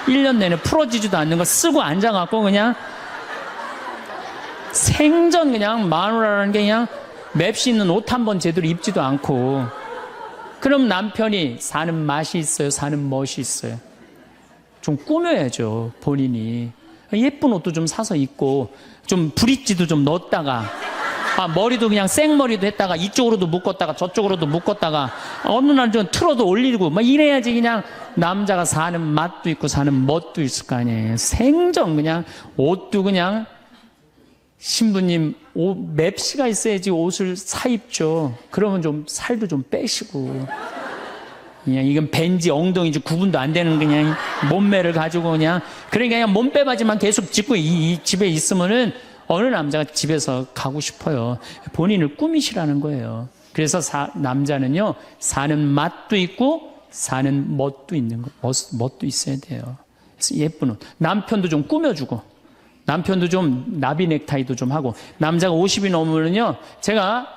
1년 내내 풀어지지도 않는 거 쓰고 앉아갖고 그냥 생전 그냥 마누라라는 게 그냥 맵시 있는 옷 한 번 제대로 입지도 않고 그럼 남편이 사는 맛이 있어요? 사는 멋이 있어요? 좀 꾸며야죠, 본인이. 예쁜 옷도 좀 사서 입고, 좀 브릿지도 좀 넣었다가, 머리도 그냥 생머리도 했다가, 이쪽으로도 묶었다가, 저쪽으로도 묶었다가, 어느 날 좀 틀어도 올리고, 이래야지 그냥 남자가 사는 맛도 있고, 사는 멋도 있을 거 아니에요. 생전 그냥, 옷도 그냥, 신부님 맵시가 있어야지 옷을 사 입죠. 그러면 좀 살도 좀 빼시고 그냥 이건 벤지 엉덩이지 구분도 안 되는 그냥 몸매를 가지고 그냥 그러니까 그냥 몸빼바지만 계속 짚고 이 집에 있으면은 어느 남자가 집에서 가고 싶어요. 본인을 꾸미시라는 거예요. 그래서 남자는요 사는 맛도 있고 사는 멋도 있는 거 멋도 있어야 돼요. 그래서 예쁜 옷 남편도 좀 꾸며주고 남편도 좀 나비 넥타이도 좀 하고 남자가 50이 넘으면요 제가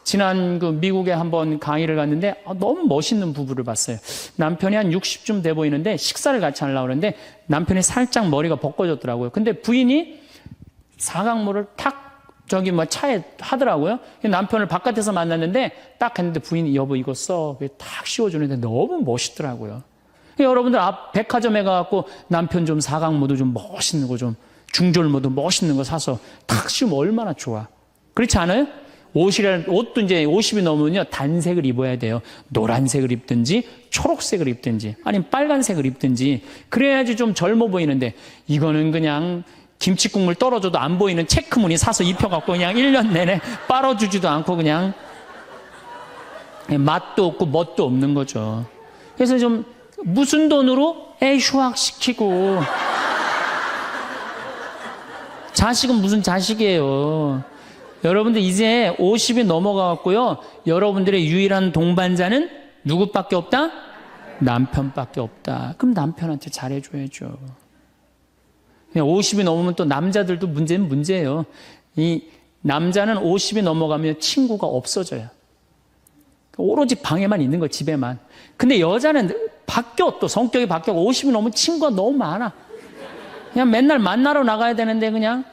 지난 그 미국에 한번 강의를 갔는데 너무 멋있는 부부를 봤어요. 남편이 한 60쯤 돼 보이는데 식사를 같이 하려고 그러는데 남편이 살짝 머리가 벗겨졌더라고요. 근데 부인이 사각모를 탁 차에 하더라고요. 남편을 바깥에서 만났는데 딱 했는데 부인이 여보 이거 써 탁 씌워주는데 너무 멋있더라고요. 여러분들 앞 백화점에 가갖고 남편 좀 사각모도 좀 멋있는 거 좀 중절모도 멋있는 거 사서 탁 씌우면 얼마나 좋아. 그렇지 않아요? 옷도 이제 50이 넘으면요 단색을 입어야 돼요. 노란색을 입든지 초록색을 입든지 아니면 빨간색을 입든지 그래야지 좀 젊어 보이는데 이거는 그냥 김치국물 떨어져도 안 보이는 체크무늬 사서 입혀갖고 그냥 1년 내내 빨아주지도 않고 그냥 맛도 없고 멋도 없는 거죠. 그래서 좀 무슨 돈으로 애 휴학시키고 자식은 무슨 자식이에요. 여러분들 이제 50이 넘어가갖고요. 여러분들의 유일한 동반자는 누구밖에 없다? 남편밖에 없다. 그럼 남편한테 잘해줘야죠. 50이 넘으면 또 남자들도 문제는 문제예요. 이 남자는 50이 넘어가면 친구가 없어져요. 오로지 방에만 있는 거 집에만. 근데 여자는 바뀌어 또 성격이 바뀌어 50이 넘으면 친구가 너무 많아. 그냥 맨날 만나러 나가야 되는데 그냥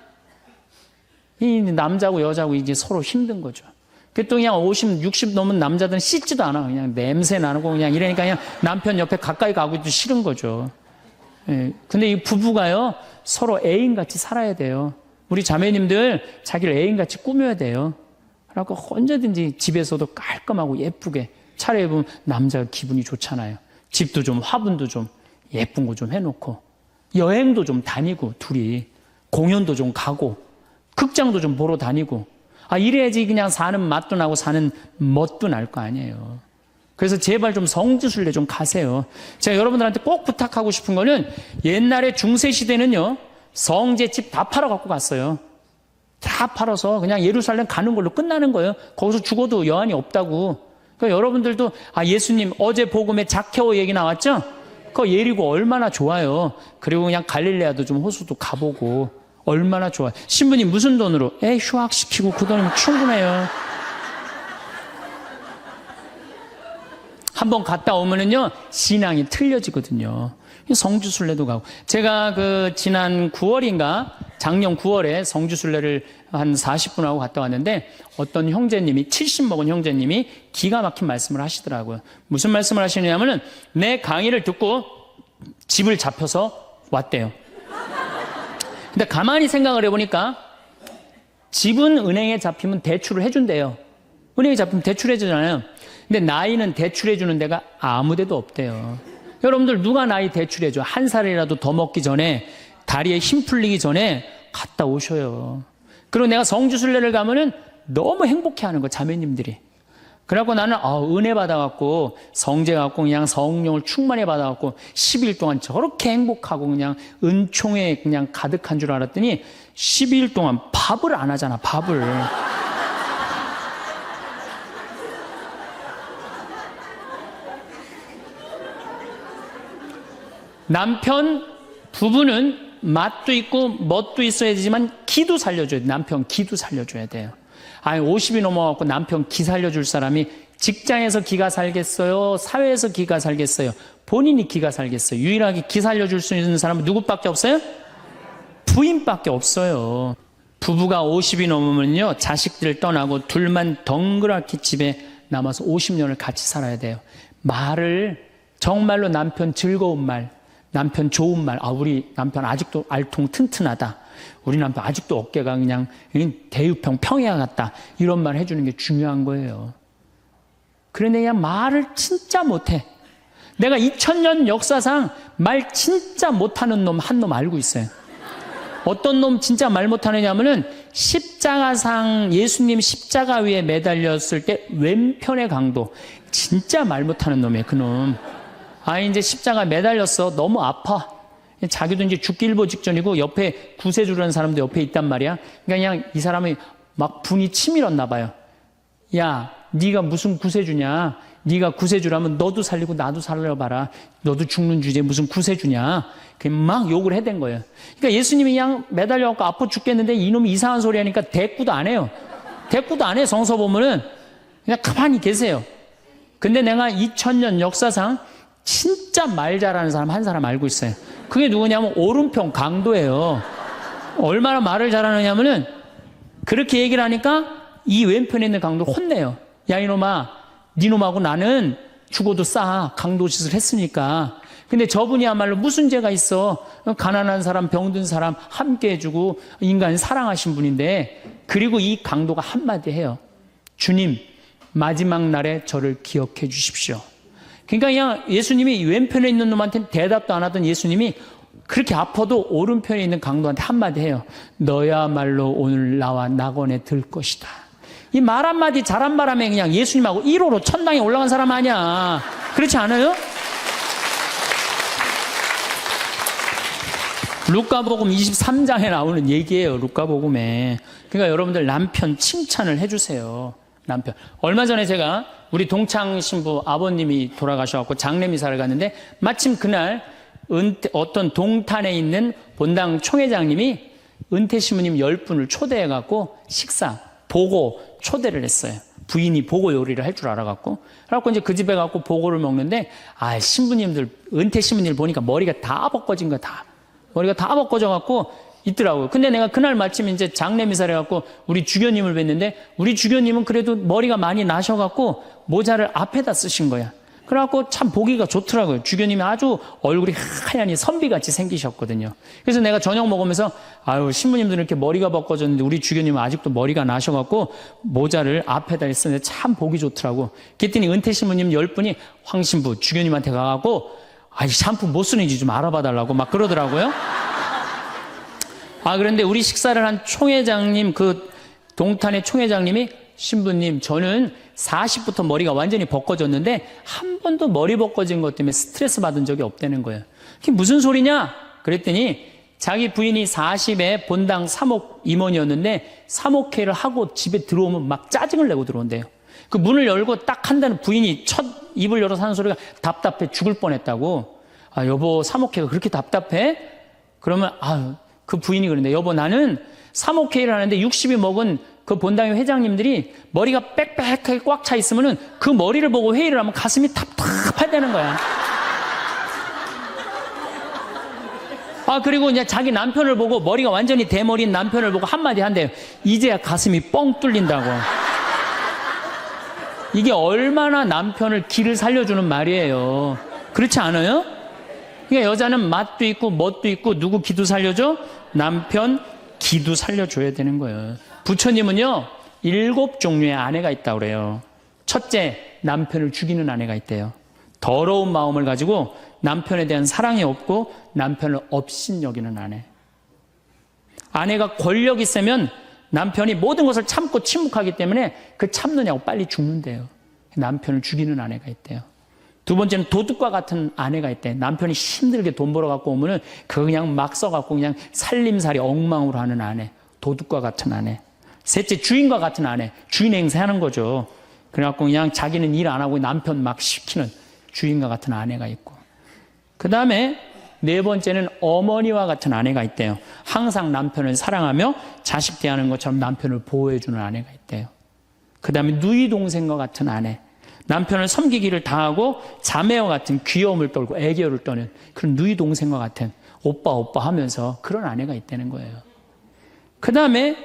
이 남자고 여자고 이제 서로 힘든 거죠. 또 그냥 50, 60 넘은 남자들은 씻지도 않아. 그냥 냄새 나고 그냥 이러니까 그냥 남편 옆에 가까이 가기도 싫은 거죠. 예. 근데 이 부부가요, 서로 애인같이 살아야 돼요. 우리 자매님들 자기를 애인같이 꾸며야 돼요. 그래갖고 언제든지 집에서도 깔끔하고 예쁘게 차려입으면 남자가 기분이 좋잖아요. 집도 좀 화분도 좀 예쁜 거 좀 해놓고 여행도 좀 다니고 둘이 공연도 좀 가고 극장도 좀 보러 다니고 이래야지 그냥 사는 맛도 나고 사는 멋도 날 거 아니에요. 그래서 제발 좀 성지순례 좀 가세요. 제가 여러분들한테 꼭 부탁하고 싶은 거는 옛날에 중세시대는요, 성제 집 다 팔아 갖고 갔어요. 다 팔아서 그냥 예루살렘 가는 걸로 끝나는 거예요. 거기서 죽어도 여한이 없다고. 그러니까 여러분들도 예수님 어제 복음에 자케오 얘기 나왔죠? 그 예리고 얼마나 좋아요. 그리고 그냥 갈릴레아도 좀 호수도 가보고 얼마나 좋아요. 신부님 무슨 돈으로? 휴학시키고 그 돈이면 충분해요. 한번 갔다 오면은요, 신앙이 틀려지거든요. 성주순례도 가고. 제가 지난 9월인가 작년 9월에 성주순례를 한 40분 하고 갔다 왔는데 어떤 형제님이 70 먹은 형제님이 기가 막힌 말씀을 하시더라고요. 무슨 말씀을 하시냐면은 내 강의를 듣고 집을 잡혀서 왔대요. 근데 가만히 생각을 해보니까 집은 은행에 잡히면 대출을 해준대요. 은행에 잡히면 대출해주잖아요. 근데 나이는 대출해주는 데가 아무 데도 없대요. 여러분들 누가 나이 대출해줘? 한 살이라도 더 먹기 전에, 다리에 힘 풀리기 전에 갔다 오셔요. 그리고 내가 성주순례를 가면은 너무 행복해하는 거, 자매님들이. 그래갖고 나는 은혜 받아갖고 성제 갖고 그냥 성령을 충만히 받아갖고 10일 동안 저렇게 행복하고 그냥 은총에 그냥 가득한 줄 알았더니 12일 동안 밥을 안 하잖아, 밥을. 남편, 부부는 맛도 있고 멋도 있어야 되지만 기도 살려줘야 돼. 남편 기도 살려줘야 돼요. 50이 넘어갖고 남편 기 살려줄 사람이 직장에서 기가 살겠어요? 사회에서 기가 살겠어요? 본인이 기가 살겠어요? 유일하게 기 살려줄 수 있는 사람은 누구밖에 없어요? 부인밖에 없어요. 부부가 50이 넘으면요, 자식들 떠나고 둘만 덩그랗게 집에 남아서 50년을 같이 살아야 돼요. 말을 정말로 남편 즐거운 말, 남편 좋은 말, 우리 남편 아직도 알통 튼튼하다. 우리 남편 아직도 어깨가 그냥 대유평 평야 같다. 이런 말 해주는 게 중요한 거예요. 그런데 그냥 말을 진짜 못해. 내가 2000년 역사상 말 진짜 못하는 놈 한 놈 알고 있어요. 어떤 놈 진짜 말 못하느냐 하면은 십자가상 예수님 십자가 위에 매달렸을 때 왼편의 강도. 진짜 말 못하는 놈이에요, 그놈. 이제 십자가 매달렸어. 너무 아파. 자기도 이제 죽기 일보 직전이고 옆에 구세주라는 사람도 옆에 있단 말이야. 그러니까 그냥 이 사람이 막 분이 치밀었나 봐요. 야, 네가 무슨 구세주냐? 네가 구세주라면 너도 살리고 나도 살려봐라. 너도 죽는 주제에 무슨 구세주냐? 그냥 막 욕을 해댄 거예요. 그러니까 예수님이 그냥 매달려갖고 아파 죽겠는데 이놈이 이상한 소리 하니까 대꾸도 안 해요. 대꾸도 안 해. 성서 보면은 그냥 가만히 계세요. 근데 내가 2000년 역사상 진짜 말 잘하는 사람 한 사람 알고 있어요. 그게 누구냐면 오른편 강도예요. 얼마나 말을 잘하느냐면은 그렇게 얘기를 하니까 이 왼편에 있는 강도 혼내요. 야, 이놈아, 니놈하고 나는 죽어도 싸. 강도 짓을 했으니까. 근데 저분이야말로 무슨 죄가 있어. 가난한 사람, 병든 사람 함께 해주고 인간 사랑하신 분인데, 그리고 이 강도가 한마디 해요. 주님, 마지막 날에 저를 기억해 주십시오. 그러니까 그냥 예수님이 왼편에 있는 놈한테는 대답도 안 하던 예수님이 그렇게 아파도 오른편에 있는 강도한테 한마디 해요. 너야말로 오늘 나와 낙원에 들 것이다. 이 말 한마디 잘한 바람에 그냥 예수님하고 1호로 천당에 올라간 사람 아니야. 그렇지 않아요? 루카복음 23장에 나오는 얘기예요. 루카복음에. 그러니까 여러분들 남편 칭찬을 해주세요. 남편. 얼마 전에 제가 우리 동창 신부 아버님이 돌아가셔갖고 장례미사를 갔는데 마침 그날 어떤 동탄에 있는 본당 총회장님이 은퇴 신부님 10분을 초대해갖고 식사, 보고 초대를 했어요. 부인이 보고 요리를 할 줄 알아갖고. 그래갖고 이제 그 집에 가고 보고를 먹는데, 신부님들, 은퇴 신부님들 보니까 머리가 다 벗겨진 거야, 다. 머리가 다 벗겨져갖고 있더라고요. 근데 내가 그날 마침 이제 장례미사를 해갖고 우리 주교님을 뵀는데 우리 주교님은 그래도 머리가 많이 나셔갖고 모자를 앞에다 쓰신 거야. 그래갖고 참 보기가 좋더라고요. 주교님이 아주 얼굴이 하얀이 선비같이 생기셨거든요. 그래서 내가 저녁 먹으면서 아유 신부님들은 이렇게 머리가 벗겨졌는데 우리 주교님은 아직도 머리가 나셔갖고 모자를 앞에다 쓰는데 참 보기 좋더라고. 그랬더니 은퇴 신부님 10분이 황 신부 주교님한테 가갖고 아이 샴푸 못 쓰는지 좀 알아봐 달라고 막 그러더라고요. 그런데 우리 식사를 한 총회장님, 그 동탄의 총회장님이 신부님, 저는 40부터 머리가 완전히 벗겨졌는데 한 번도 머리 벗겨진 것 때문에 스트레스 받은 적이 없다는 거예요. 그게 무슨 소리냐? 그랬더니 자기 부인이 40에 본당 3옥 임원이었는데 3옥회를 하고 집에 들어오면 막 짜증을 내고 들어온대요. 그 문을 열고 딱 한다는 부인이 첫 입을 열어서 하는 소리가 답답해 죽을 뻔했다고. 여보 3옥회가 그렇게 답답해? 그러면 그 부인이 그런데 여보 나는 3옥회를 하는데 60이 먹은 그 본당의 회장님들이 머리가 빽빽하게 꽉 차 있으면은 그 머리를 보고 회의를 하면 가슴이 답답하다는 거야. 그리고 이제 자기 남편을 보고 머리가 완전히 대머리인 남편을 보고 한마디 한대요. 이제야 가슴이 뻥 뚫린다고. 이게 얼마나 남편을 기를 살려주는 말이에요. 그렇지 않아요? 그러니까 여자는 맛도 있고 멋도 있고 누구 기도 살려줘? 남편 기도 살려줘야 되는 거예요. 부처님은요 7종류의 아내가 있다고 그래요. 첫째, 남편을 죽이는 아내가 있대요. 더러운 마음을 가지고 남편에 대한 사랑이 없고 남편을 업신여기는 아내. 아내가 권력 있으면 남편이 모든 것을 참고 침묵하기 때문에 그 참느냐고 빨리 죽는데요. 남편을 죽이는 아내가 있대요. 두 번째는 도둑과 같은 아내가 있대. 남편이 힘들게 돈 벌어 갖고 오면은 그거 그냥 막 써갖고 그냥 살림살이 엉망으로 하는 아내. 도둑과 같은 아내. 셋째, 주인과 같은 아내. 주인 행세하는 거죠. 그래갖고 그냥 자기는 일 안 하고 남편 막 시키는 주인과 같은 아내가 있고. 그 다음에 네 번째는 어머니와 같은 아내가 있대요. 항상 남편을 사랑하며 자식 대하는 것처럼 남편을 보호해주는 아내가 있대요. 그 다음에 누이 동생과 같은 아내. 남편을 섬기기를 다하고 자매와 같은 귀여움을 떨고 애교를 떠는 그런 누이 동생과 같은 오빠 하면서 그런 아내가 있다는 거예요. 그 다음에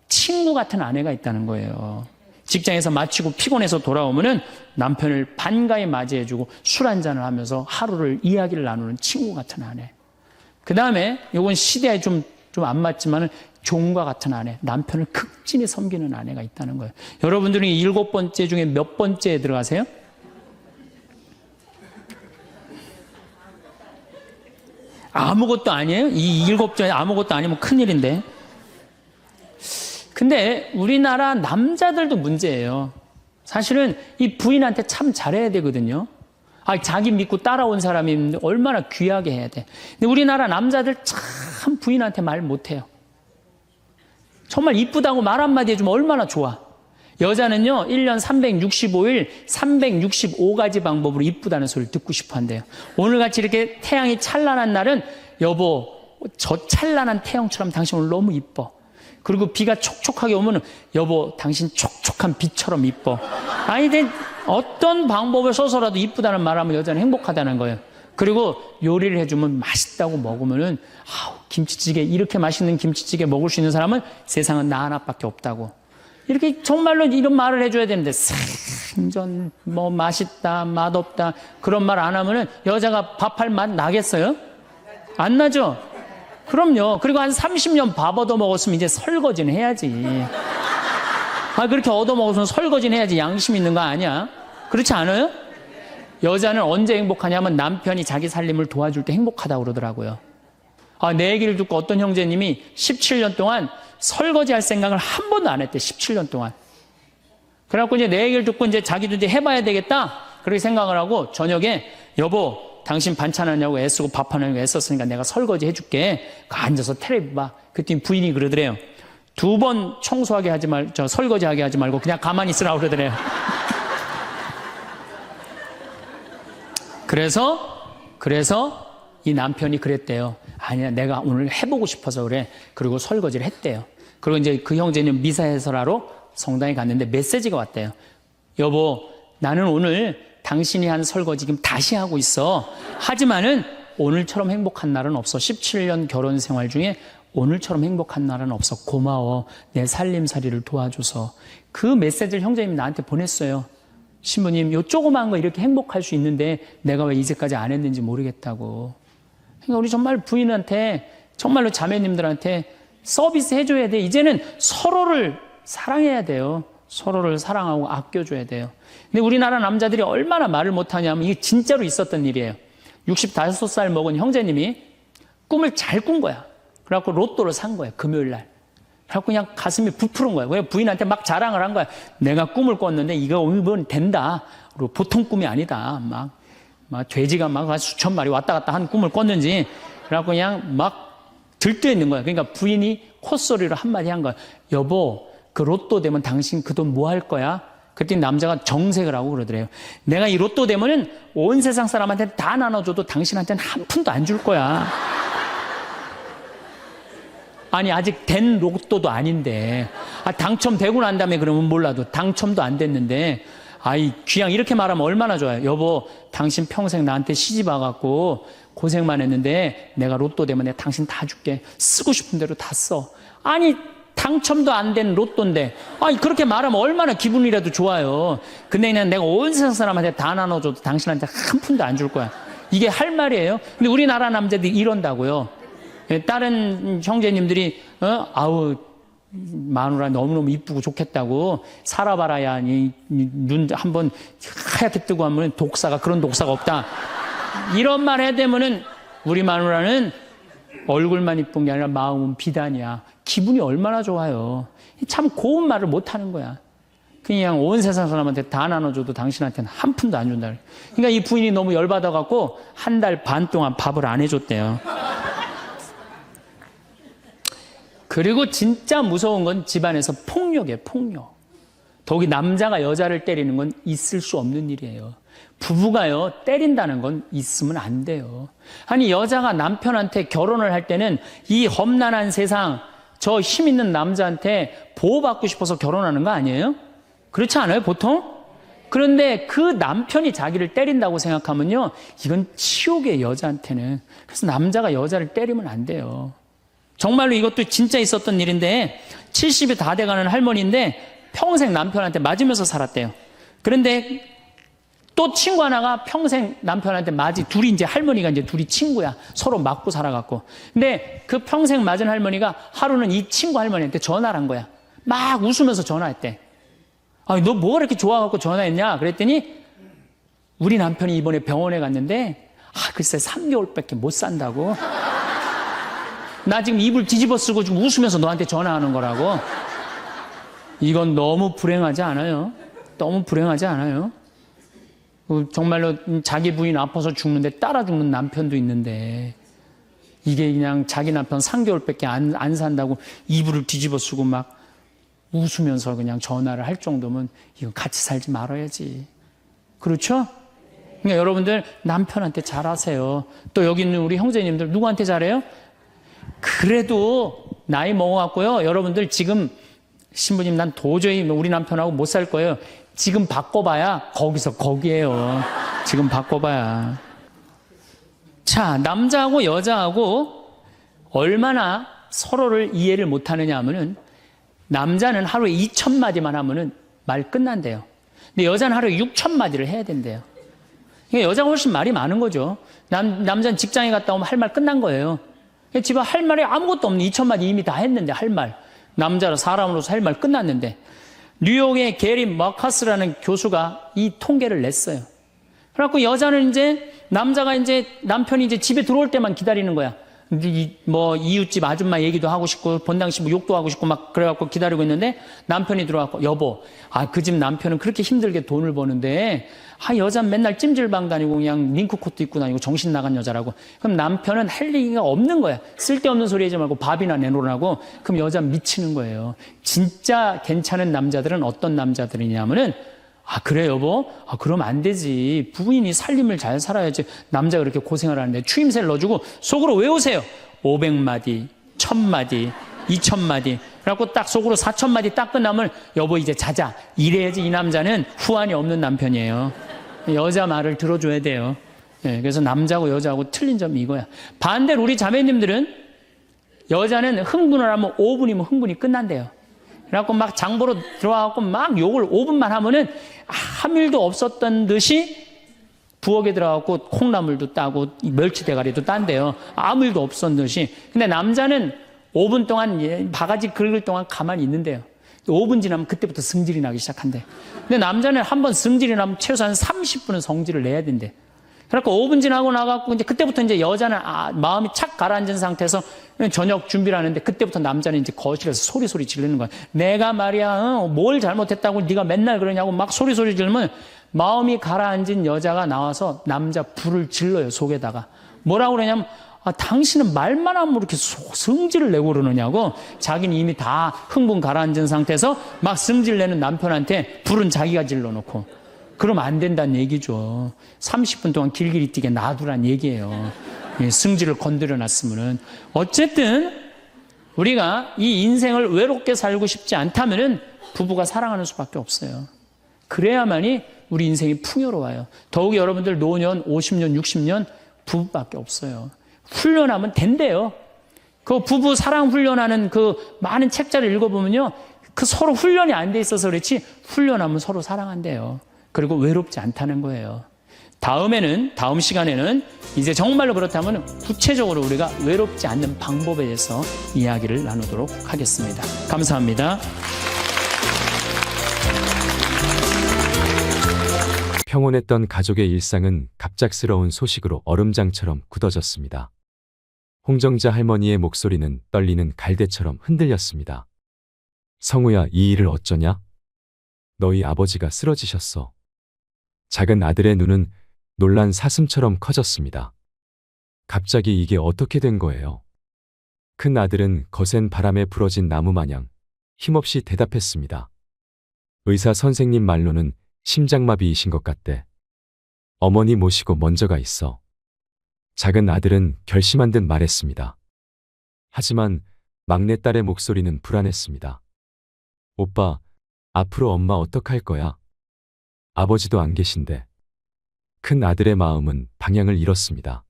친구 같은 아내가 있다는 거예요. 직장에서 마치고 피곤해서 돌아오면은 남편을 반가이 맞이해주고 술 한잔을 하면서 하루를 이야기를 나누는 친구 같은 아내. 그 다음에 이건 시대에 좀 안 맞지만은 종과 같은 아내, 남편을 극진히 섬기는 아내가 있다는 거예요. 여러분들은 7번째 중에 몇 번째에 들어가세요? 아무것도 아니에요? 이 7번째 아무것도 아니면 큰일인데. 근데 우리나라 남자들도 문제예요. 사실은 이 부인한테 참 잘해야 되거든요. 자기 믿고 따라온 사람이 얼마나 귀하게 해야 돼. 근데 우리나라 남자들 참 부인한테 말 못해요. 정말 이쁘다고 말 한마디 해주면 얼마나 좋아. 여자는요 1년 365일 365가지 방법으로 이쁘다는 소리를 듣고 싶어 한대요. 오늘같이 이렇게 태양이 찬란한 날은 여보 저 찬란한 태양처럼 당신 오늘 너무 이뻐. 그리고 비가 촉촉하게 오면 여보 당신 촉촉한 비처럼 이뻐. 어떤 방법을 써서라도 이쁘다는 말하면 여자는 행복하다는 거예요. 그리고 요리를 해주면 맛있다고 먹으면은 김치찌개 이렇게 맛있는 김치찌개 먹을 수 있는 사람은 세상은 나 하나밖에 없다고. 이렇게 정말로 이런 말을 해줘야 되는데 생전 뭐 맛있다 맛없다 그런 말 안 하면은 여자가 밥할 맛 나겠어요? 안 나죠? 그럼요. 그리고 한 30년 밥 얻어먹었으면 이제 설거지는 해야지. 그렇게 얻어먹었으면 설거지는 해야지. 양심 있는 거 아니야? 그렇지 않아요? 여자는 언제 행복하냐면 남편이 자기 살림을 도와줄 때 행복하다고 그러더라고요. 내 얘기를 듣고 어떤 형제님이 17년 동안 설거지 할 생각을 한 번도 안 했대. 17년 동안. 그래갖고 이제 내 얘기를 듣고 이제 자기도 이제 해봐야 되겠다. 그렇게 생각을 하고 저녁에 여보 당신 반찬하냐고 애쓰고 밥하냐고 애썼으니까 내가 설거지 해줄게. 앉아서 텔레비 봐. 그랬더니 부인이 그러더래요. 2번 청소하게 하지 설거지하게 하지 말고 그냥 가만히 있으라고 그러더래요. 그래서 이 남편이 그랬대요. 아니야, 내가 오늘 해보고 싶어서 그래. 그리고 설거지를 했대요. 그리고 이제 그 형제는 미사 해설하러 성당에 갔는데 메시지가 왔대요. 여보, 나는 오늘 당신이 한 설거지 지금 다시 하고 있어. 하지만은 오늘처럼 행복한 날은 없어. 17년 결혼 생활 중에 오늘처럼 행복한 날은 없어. 고마워. 내 살림살이를 도와줘서. 그 메시지를 형제님이 나한테 보냈어요. 신부님, 요 조그마한 거 이렇게 행복할 수 있는데 내가 왜 이제까지 안 했는지 모르겠다고. 그러니까 우리 정말 부인한테, 정말로 자매님들한테 서비스 해줘야 돼. 이제는 서로를 사랑해야 돼요. 서로를 사랑하고 아껴줘야 돼요. 근데 우리나라 남자들이 얼마나 말을 못하냐면 이게 진짜로 있었던 일이에요. 65살 먹은 형제님이 꿈을 잘 꾼 거야. 그래갖고 로또를 산 거야, 금요일 날. 그래갖고 그냥 가슴이 부풀은 거야. 왜 부인한테 막 자랑을 한 거야. 내가 꿈을 꿨는데 이거 오늘 된다. 그리고 보통 꿈이 아니다. 막 돼지가 막 수천 마리 왔다 갔다 한 꿈을 꿨는지. 그래갖고 그냥 막 들떠 있는 거야. 그러니까 부인이 콧소리로 한마디 한 거야. 여보, 그 로또 되면 당신 그 돈 뭐 할 거야? 그랬더니 남자가 정색을 하고 그러더래요. 내가 이 로또 되면은 온 세상 사람한테 다 나눠줘도 당신한테는 한 푼도 안 줄 거야. 아니, 아직 된 로또도 아닌데. 당첨되고 난 다음에 그러면 몰라도 당첨도 안 됐는데. 귀양 이렇게 말하면 얼마나 좋아요. 여보, 당신 평생 나한테 시집 와갖고 고생만 했는데 내가 로또 되면 내가 당신 다 줄게. 쓰고 싶은 대로 다 써. 아니, 당첨도 안 된 로또인데. 그렇게 말하면 얼마나 기분이라도 좋아요. 근데 그냥 내가 온 세상 사람한테 다 나눠줘도 당신한테 한 푼도 안 줄 거야. 이게 할 말이에요. 근데 우리나라 남자들이 이런다고요. 다른 형제님들이 아우 마누라 너무너무 이쁘고 좋겠다고 살아봐라야 눈 한번 하얗게 뜨고 하면 독사가 그런 독사가 없다. 이런 말 해야 되면은 우리 마누라는 얼굴만 이쁜 게 아니라 마음은 비단이야. 기분이 얼마나 좋아요. 참 고운 말을 못 하는 거야. 그냥 온 세상 사람한테 다 나눠줘도 당신한테는 한 푼도 안 준다. 그러니까 이 부인이 너무 열받아갖고 한 달 반 동안 밥을 안 해줬대요. 그리고 진짜 무서운 건 집안에서 폭력이에요, 폭력. 더욱이 남자가 여자를 때리는 건 있을 수 없는 일이에요. 부부가요, 때린다는 건 있으면 안 돼요. 아니, 여자가 남편한테 결혼을 할 때는 이 험난한 세상, 저 힘 있는 남자한테 보호받고 싶어서 결혼하는 거 아니에요? 그렇지 않아요, 보통? 그런데 그 남편이 자기를 때린다고 생각하면요, 이건 치욕이에요, 여자한테는. 그래서 남자가 여자를 때리면 안 돼요. 정말로 이것도 진짜 있었던 일인데 70이 다 돼가는 할머니인데 평생 남편한테 맞으면서 살았대요. 그런데 또 친구 하나가 평생 남편한테 둘이 이제 할머니가 이제 둘이 친구야. 서로 맞고 살아갖고. 근데 그 평생 맞은 할머니가 하루는 이 친구 할머니한테 전화를 한 거야. 막 웃으면서 전화했대. 너 뭐가 이렇게 좋아갖고 전화했냐? 그랬더니 우리 남편이 이번에 병원에 갔는데 글쎄 3개월밖에 못 산다고. 나 지금 입을 뒤집어 쓰고 지금 웃으면서 너한테 전화하는 거라고. 이건 너무 불행하지 않아요? 너무 불행하지 않아요? 정말로 자기 부인 아파서 죽는데 따라 죽는 남편도 있는데 이게 그냥 자기 남편 3개월밖에 안 산다고 이불을 뒤집어 쓰고 막 웃으면서 그냥 전화를 할 정도면 이거 같이 살지 말아야지. 그렇죠? 그러니까 여러분들 남편한테 잘하세요. 또 여기 있는 우리 형제님들 누구한테 잘해요? 그래도 나이 먹어갖고요. 여러분들 지금 신부님 난 도저히 우리 남편하고 못 살 거예요. 지금 바꿔봐야 거기서 거기에요. 지금 바꿔봐야. 자, 남자하고 여자하고 얼마나 서로를 이해를 못하느냐 하면은 남자는 하루에 2,000마디만 하면은 말 끝난대요. 근데 여자는 하루에 6,000마디를 해야 된대요. 그러니까 여자가 훨씬 말이 많은 거죠. 남자는 직장에 갔다 오면 할 말 끝난 거예요. 집에 할 말이 아무것도 없는 2,000마디 이미 다 했는데 할 말. 남자로 사람으로서 할 말 끝났는데 뉴욕의 게리 머커스라는 교수가 이 통계를 냈어요. 그래갖고 여자는 남자가 남편이 집에 들어올 때만 기다리는 거야. 이웃집 아줌마 얘기도 하고 싶고 본당 욕도 하고 싶고 막 그래갖고 기다리고 있는데 남편이 들어와서 여보, 그 집 남편은 그렇게 힘들게 돈을 버는데 여자는 맨날 찜질방 다니고 그냥 링크코트 입고 다니고 정신 나간 여자라고. 그럼 남편은 할 얘기가 없는 거야. 쓸데없는 소리 하지 말고 밥이나 내놓으라고. 그럼 여자는 미치는 거예요. 진짜 괜찮은 남자들은 어떤 남자들이냐면은 그래 여보? 그럼 안 되지. 부인이 살림을 잘 살아야지. 남자가 그렇게 고생을 하는데 추임새를 넣어주고 속으로 외우세요. 500마디, 1000마디, 2000마디. 그래갖고 딱 속으로 4000마디 딱 끝나면 여보 이제 자자. 이래야지 이 남자는 후환이 없는 남편이에요. 여자 말을 들어줘야 돼요. 예, 그래서 남자하고 여자하고 틀린 점이 이거야. 반대로 우리 자매님들은 여자는 흥분을 하면 5분이면 흥분이 끝난대요. 그래갖고 막 장보러 들어와갖고 막 욕을 5분만 하면은 아무 일도 없었던 듯이 부엌에 들어가고 콩나물도 따고 멸치 대가리도 딴대요. 아무 일도 없었던 듯이. 근데 남자는 5분 동안 바가지 긁을 동안 가만히 있는데요. 5분 지나면 그때부터 승질이 나기 시작한대. 근데 남자는 한번 승질이 나면 최소한 30분은 성질을 내야 된대. 그러니까 5분 지나고 나가고 이제 그때부터 이제 여자는 마음이 착 가라앉은 상태에서 저녁 준비를 하는데 그때부터 남자는 이제 거실에서 소리 지르는 거야. 내가 말이야 뭘 잘못했다고 네가 맨날 그러냐고 막 소리 지르면 마음이 가라앉은 여자가 나와서 남자 불을 질러요, 속에다가. 뭐라고 그러냐면 당신은 말만 하면 이렇게 성질을 내고 그러느냐고. 자기는 이미 다 흥분 가라앉은 상태에서 막 성질 내는 남편한테 불은 자기가 질러놓고. 그러면 안 된다는 얘기죠. 30분 동안 길길이 뛰게 놔두란 얘기예요. 승질을 건드려 놨으면은. 어쨌든 우리가 이 인생을 외롭게 살고 싶지 않다면은 부부가 사랑하는 수밖에 없어요. 그래야만이 우리 인생이 풍요로워요. 더욱이 여러분들 노년 50년 60년 부부밖에 없어요. 훈련하면 된대요. 그 부부 사랑 훈련하는 그 많은 책자를 읽어보면요, 그 서로 훈련이 안 돼 있어서 그렇지 훈련하면 서로 사랑한대요. 그리고 외롭지 않다는 거예요. 다음 시간에는 이제 정말로 그렇다면 구체적으로 우리가 외롭지 않는 방법에 대해서 이야기를 나누도록 하겠습니다. 감사합니다. 평온했던 가족의 일상은 갑작스러운 소식으로 얼음장처럼 굳어졌습니다. 홍정자 할머니의 목소리는 떨리는 갈대처럼 흔들렸습니다. 성우야, 이 일을 어쩌냐? 너희 아버지가 쓰러지셨어. 작은 아들의 눈은 놀란 사슴처럼 커졌습니다. 갑자기 이게 어떻게 된 거예요? 큰 아들은 거센 바람에 부러진 나무 마냥 힘없이 대답했습니다. 의사 선생님 말로는 심장마비이신 것 같대. 어머니 모시고 먼저 가 있어. 작은 아들은 결심한 듯 말했습니다. 하지만 막내딸의 목소리는 불안했습니다. 오빠, 앞으로 엄마 어떡할 거야? 아버지도 안 계신데. 큰 아들의 마음은 방향을 잃었습니다.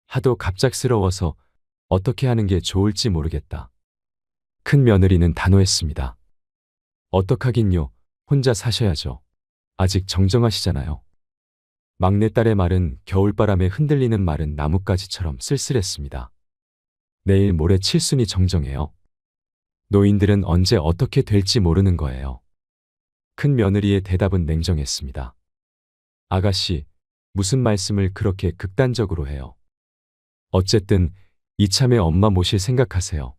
하도 갑작스러워서 어떻게 하는 게 좋을지 모르겠다. 큰 며느리는 단호했습니다. 어떡하긴요, 혼자 사셔야죠. 아직 정정하시잖아요. 막내딸의 말은 겨울바람에 흔들리는 마른 나뭇가지처럼 쓸쓸했습니다. 내일 모레 칠순이 정정해요. 노인들은 언제 어떻게 될지 모르는 거예요. 큰 며느리의 대답은 냉정했습니다. 아가씨, 무슨 말씀을 그렇게 극단적으로 해요? 어쨌든 이참에 엄마 모실 생각하세요.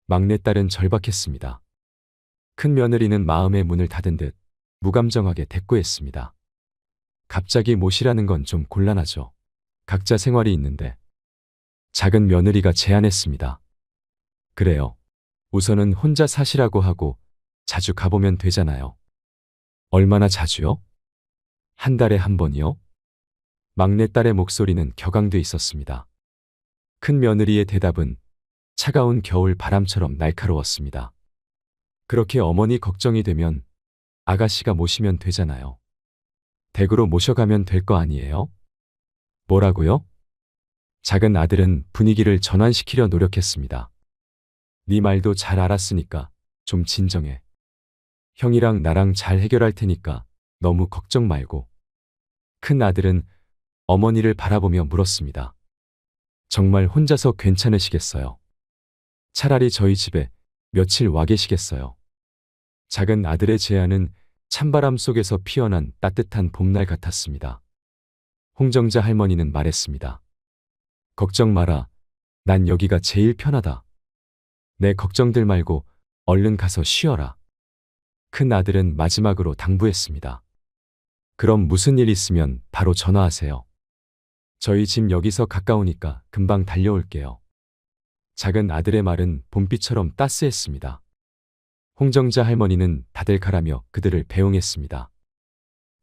막내딸은 절박했습니다. 큰 며느리는 마음의 문을 닫은 듯 무감정하게 대꾸했습니다. 갑자기 모시라는 건 좀 곤란하죠. 각자 생활이 있는데. 작은 며느리가 제안했습니다. 그래요. 우선은 혼자 사시라고 하고 자주 가보면 되잖아요. 얼마나 자주요? 한 달에 한 번이요? 막내딸의 목소리는 격앙돼 있었습니다. 큰 며느리의 대답은 차가운 겨울 바람처럼 날카로웠습니다. 그렇게 어머니 걱정이 되면 아가씨가 모시면 되잖아요. 댁으로 모셔가면 될 거 아니에요? 뭐라고요? 작은 아들은 분위기를 전환시키려 노력했습니다. 네 말도 잘 알았으니까 좀 진정해. 형이랑 나랑 잘 해결할 테니까 너무 걱정 말고. 큰 아들은 어머니를 바라보며 물었습니다. 정말 혼자서 괜찮으시겠어요? 차라리 저희 집에 며칠 와 계시겠어요? 작은 아들의 제안은 찬바람 속에서 피어난 따뜻한 봄날 같았습니다. 홍정자 할머니는 말했습니다. 걱정 마라. 난 여기가 제일 편하다. 내 걱정들 말고 얼른 가서 쉬어라. 큰 아들은 마지막으로 당부했습니다. 그럼 무슨 일 있으면 바로 전화하세요. 저희 집 여기서 가까우니까 금방 달려올게요. 작은 아들의 말은 봄비처럼 따스했습니다. 홍정자 할머니는 다들 가라며 그들을 배웅했습니다.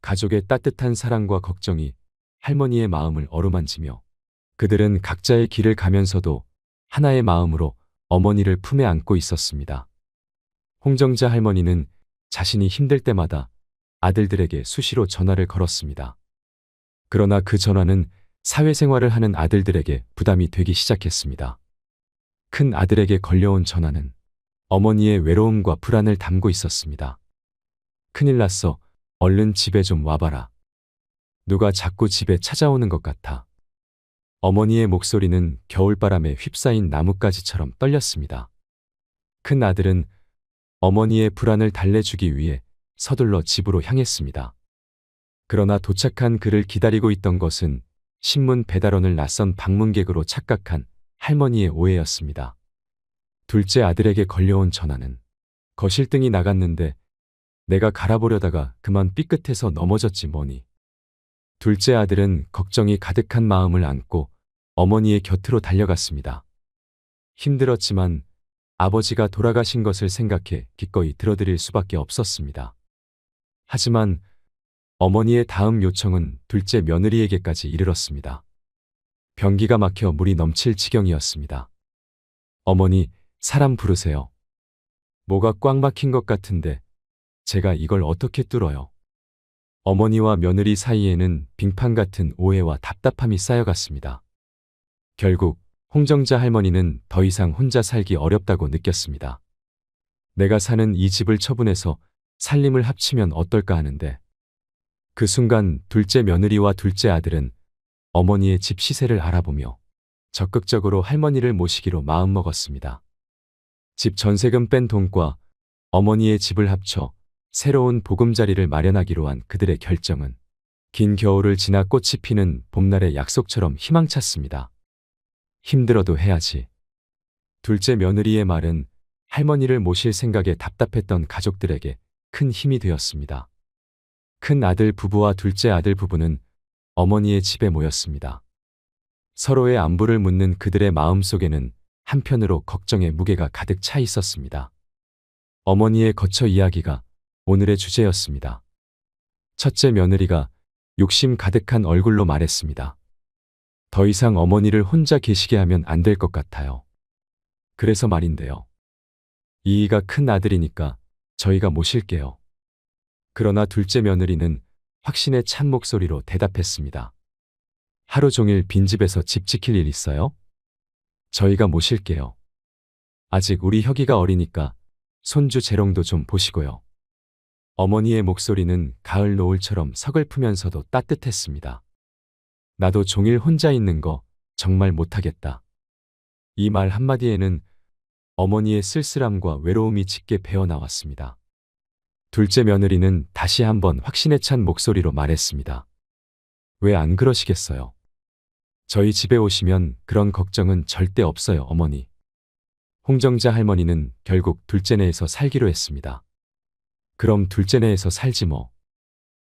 가족의 따뜻한 사랑과 걱정이 할머니의 마음을 어루만지며 그들은 각자의 길을 가면서도 하나의 마음으로 어머니를 품에 안고 있었습니다. 홍정자 할머니는 자신이 힘들 때마다 아들들에게 수시로 전화를 걸었습니다. 그러나 그 전화는 사회생활을 하는 아들들에게 부담이 되기 시작했습니다. 큰 아들에게 걸려온 전화는 어머니의 외로움과 불안을 담고 있었습니다. 큰일 났어. 얼른 집에 좀 와봐라. 누가 자꾸 집에 찾아오는 것 같아. 어머니의 목소리는 겨울바람에 휩싸인 나뭇가지처럼 떨렸습니다. 큰 아들은 어머니의 불안을 달래주기 위해 서둘러 집으로 향했습니다. 그러나 도착한 그를 기다리고 있던 것은 신문 배달원을 낯선 방문객으로 착각한 할머니의 오해였습니다. 둘째 아들에게 걸려온 전화는 거실등이 나갔는데 내가 갈아보려다가 그만 삐끗해서 넘어졌지 뭐니. 둘째 아들은 걱정이 가득한 마음을 안고 어머니의 곁으로 달려갔습니다. 힘들었지만 아버지가 돌아가신 것을 생각해 기꺼이 들어드릴 수밖에 없었습니다. 하지만 어머니의 다음 요청은 둘째 며느리에게까지 이르렀습니다. 변기가 막혀 물이 넘칠 지경이었습니다. 어머니, 사람 부르세요. 뭐가 꽉 막힌 것 같은데 제가 이걸 어떻게 뚫어요? 어머니와 며느리 사이에는 빙판 같은 오해와 답답함이 쌓여갔습니다. 결국 홍정자 할머니는 더 이상 혼자 살기 어렵다고 느꼈습니다. 내가 사는 이 집을 처분해서 살림을 합치면 어떨까 하는데 그 순간 둘째 며느리와 둘째 아들은 어머니의 집 시세를 알아보며 적극적으로 할머니를 모시기로 마음먹었습니다. 집 전세금 뺀 돈과 어머니의 집을 합쳐 새로운 보금자리를 마련하기로 한 그들의 결정은 긴 겨울을 지나 꽃이 피는 봄날의 약속처럼 희망찼습니다. 힘들어도 해야지. 둘째 며느리의 말은 할머니를 모실 생각에 답답했던 가족들에게 큰 힘이 되었습니다. 큰 아들 부부와 둘째 아들 부부는 어머니의 집에 모였습니다. 서로의 안부를 묻는 그들의 마음속에는 한편으로 걱정의 무게가 가득 차 있었습니다. 어머니의 거처 이야기가 오늘의 주제였습니다. 첫째 며느리가 욕심 가득한 얼굴로 말했습니다. 더 이상 어머니를 혼자 계시게 하면 안 될 것 같아요. 그래서 말인데요. 이이가 큰 아들이니까 저희가 모실게요. 그러나 둘째 며느리는 확신에 찬 목소리로 대답했습니다. 하루 종일 빈집에서 집 지킬 일 있어요? 저희가 모실게요. 아직 우리 혁이가 어리니까 손주 재롱도 좀 보시고요. 어머니의 목소리는 가을 노을처럼 서글프면서도 따뜻했습니다. 나도 종일 혼자 있는 거 정말 못하겠다. 이 말 한마디에는 어머니의 쓸쓸함과 외로움이 짙게 배어나왔습니다. 둘째 며느리는 다시 한번 확신에 찬 목소리로 말했습니다. 왜 안 그러시겠어요? 저희 집에 오시면 그런 걱정은 절대 없어요, 어머니. 홍정자 할머니는 결국 둘째네에서 살기로 했습니다. 그럼 둘째네에서 살지 뭐.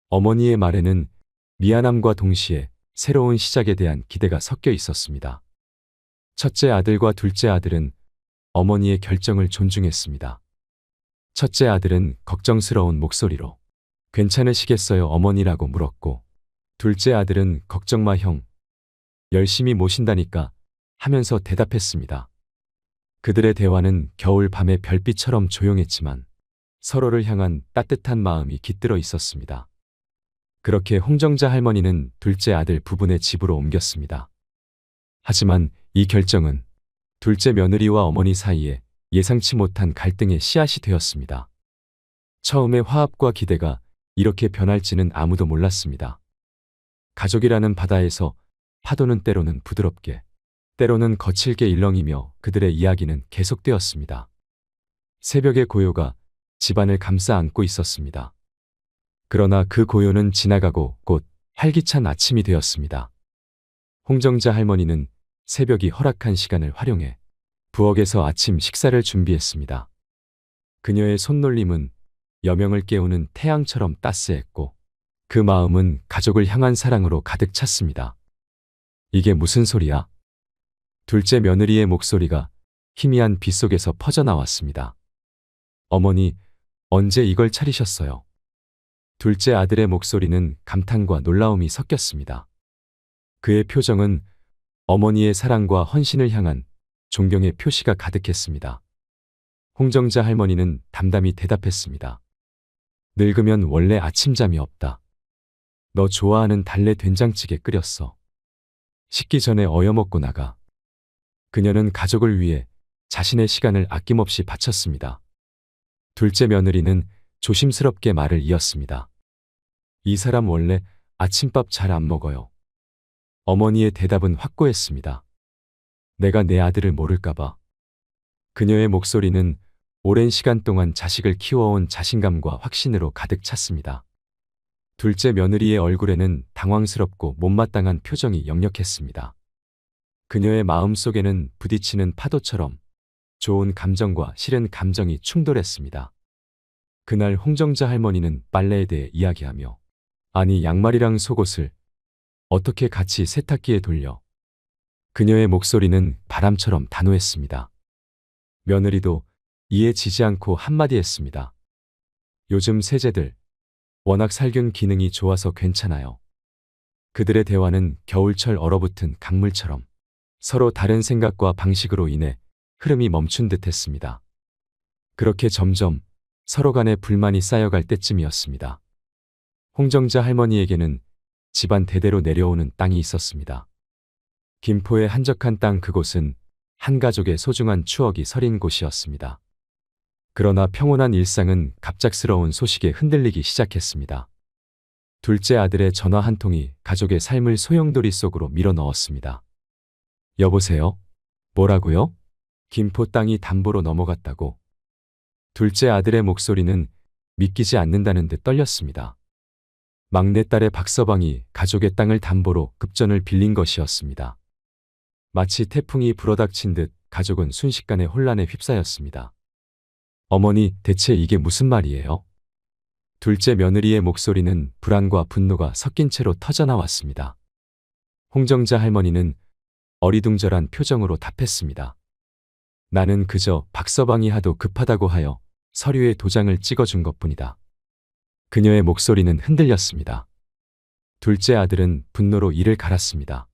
어머니의 말에는 미안함과 동시에 새로운 시작에 대한 기대가 섞여 있었습니다. 첫째 아들과 둘째 아들은 어머니의 결정을 존중했습니다. 첫째 아들은 걱정스러운 목소리로 괜찮으시겠어요, 어머니라고 물었고, 둘째 아들은 걱정 마, 형. 열심히 모신다니까 하면서 대답했습니다. 그들의 대화는 겨울 밤의 별빛처럼 조용했지만 서로를 향한 따뜻한 마음이 깃들어 있었습니다. 그렇게 홍정자 할머니는 둘째 아들 부부네 집으로 옮겼습니다. 하지만 이 결정은 둘째 며느리와 어머니 사이에 예상치 못한 갈등의 씨앗이 되었습니다. 처음의 화합과 기대가 이렇게 변할지는 아무도 몰랐습니다. 가족이라는 바다에서 파도는 때로는 부드럽게, 때로는 거칠게 일렁이며 그들의 이야기는 계속되었습니다. 새벽의 고요가 집안을 감싸 안고 있었습니다. 그러나 그 고요는 지나가고 곧 활기찬 아침이 되었습니다. 홍정자 할머니는 새벽이 허락한 시간을 활용해 부엌에서 아침 식사를 준비했습니다. 그녀의 손놀림은 여명을 깨우는 태양처럼 따스했고 그 마음은 가족을 향한 사랑으로 가득 찼습니다. 이게 무슨 소리야? 둘째 며느리의 목소리가 희미한 빗속에서 퍼져나왔습니다. 어머니, 언제 이걸 차리셨어요? 둘째 아들의 목소리는 감탄과 놀라움이 섞였습니다. 그의 표정은 어머니의 사랑과 헌신을 향한 존경의 표시가 가득했습니다. 홍정자 할머니는 담담히 대답했습니다. 늙으면 원래 아침잠이 없다. 너 좋아하는 달래 된장찌개 끓였어. 식기 전에 어여먹고 나가. 그녀는 가족을 위해 자신의 시간을 아낌없이 바쳤습니다. 둘째 며느리는 조심스럽게 말을 이었습니다. 이 사람 원래 아침밥 잘 안 먹어요. 어머니의 대답은 확고했습니다. 내가 내 아들을 모를까봐. 그녀의 목소리는 오랜 시간 동안 자식을 키워온 자신감과 확신으로 가득 찼습니다. 둘째 며느리의 얼굴에는 당황스럽고 못마땅한 표정이 역력했습니다. 그녀의 마음속에는 부딪히는 파도처럼 좋은 감정과 싫은 감정이 충돌했습니다. 그날 홍정자 할머니는 빨래에 대해 이야기하며 아니 양말이랑 속옷을 어떻게 같이 세탁기에 돌려. 그녀의 목소리는 바람처럼 단호했습니다. 며느리도 이에 지지 않고 한마디 했습니다. 요즘 세제들 워낙 살균 기능이 좋아서 괜찮아요. 그들의 대화는 겨울철 얼어붙은 강물처럼 서로 다른 생각과 방식으로 인해 흐름이 멈춘 듯 했습니다. 그렇게 점점 서로 간의 불만이 쌓여갈 때쯤이었습니다. 홍정자 할머니에게는 집안 대대로 내려오는 땅이 있었습니다. 김포의 한적한 땅 그곳은 한 가족의 소중한 추억이 서린 곳이었습니다. 그러나 평온한 일상은 갑작스러운 소식에 흔들리기 시작했습니다. 둘째 아들의 전화 한 통이 가족의 삶을 소용돌이 속으로 밀어넣었습니다. 여보세요? 뭐라고요? 김포 땅이 담보로 넘어갔다고. 둘째 아들의 목소리는 믿기지 않는다는 듯 떨렸습니다. 막내딸의 박서방이 가족의 땅을 담보로 급전을 빌린 것이었습니다. 마치 태풍이 불어닥친 듯 가족은 순식간에 혼란에 휩싸였습니다. 어머니, 대체 이게 무슨 말이에요? 둘째 며느리의 목소리는 불안과 분노가 섞인 채로 터져나왔습니다. 홍정자 할머니는 어리둥절한 표정으로 답했습니다. 나는 그저 박서방이 하도 급하다고 하여 서류에 도장을 찍어준 것뿐이다. 그녀의 목소리는 흔들렸습니다. 둘째 아들은 분노로 이를 갈았습니다.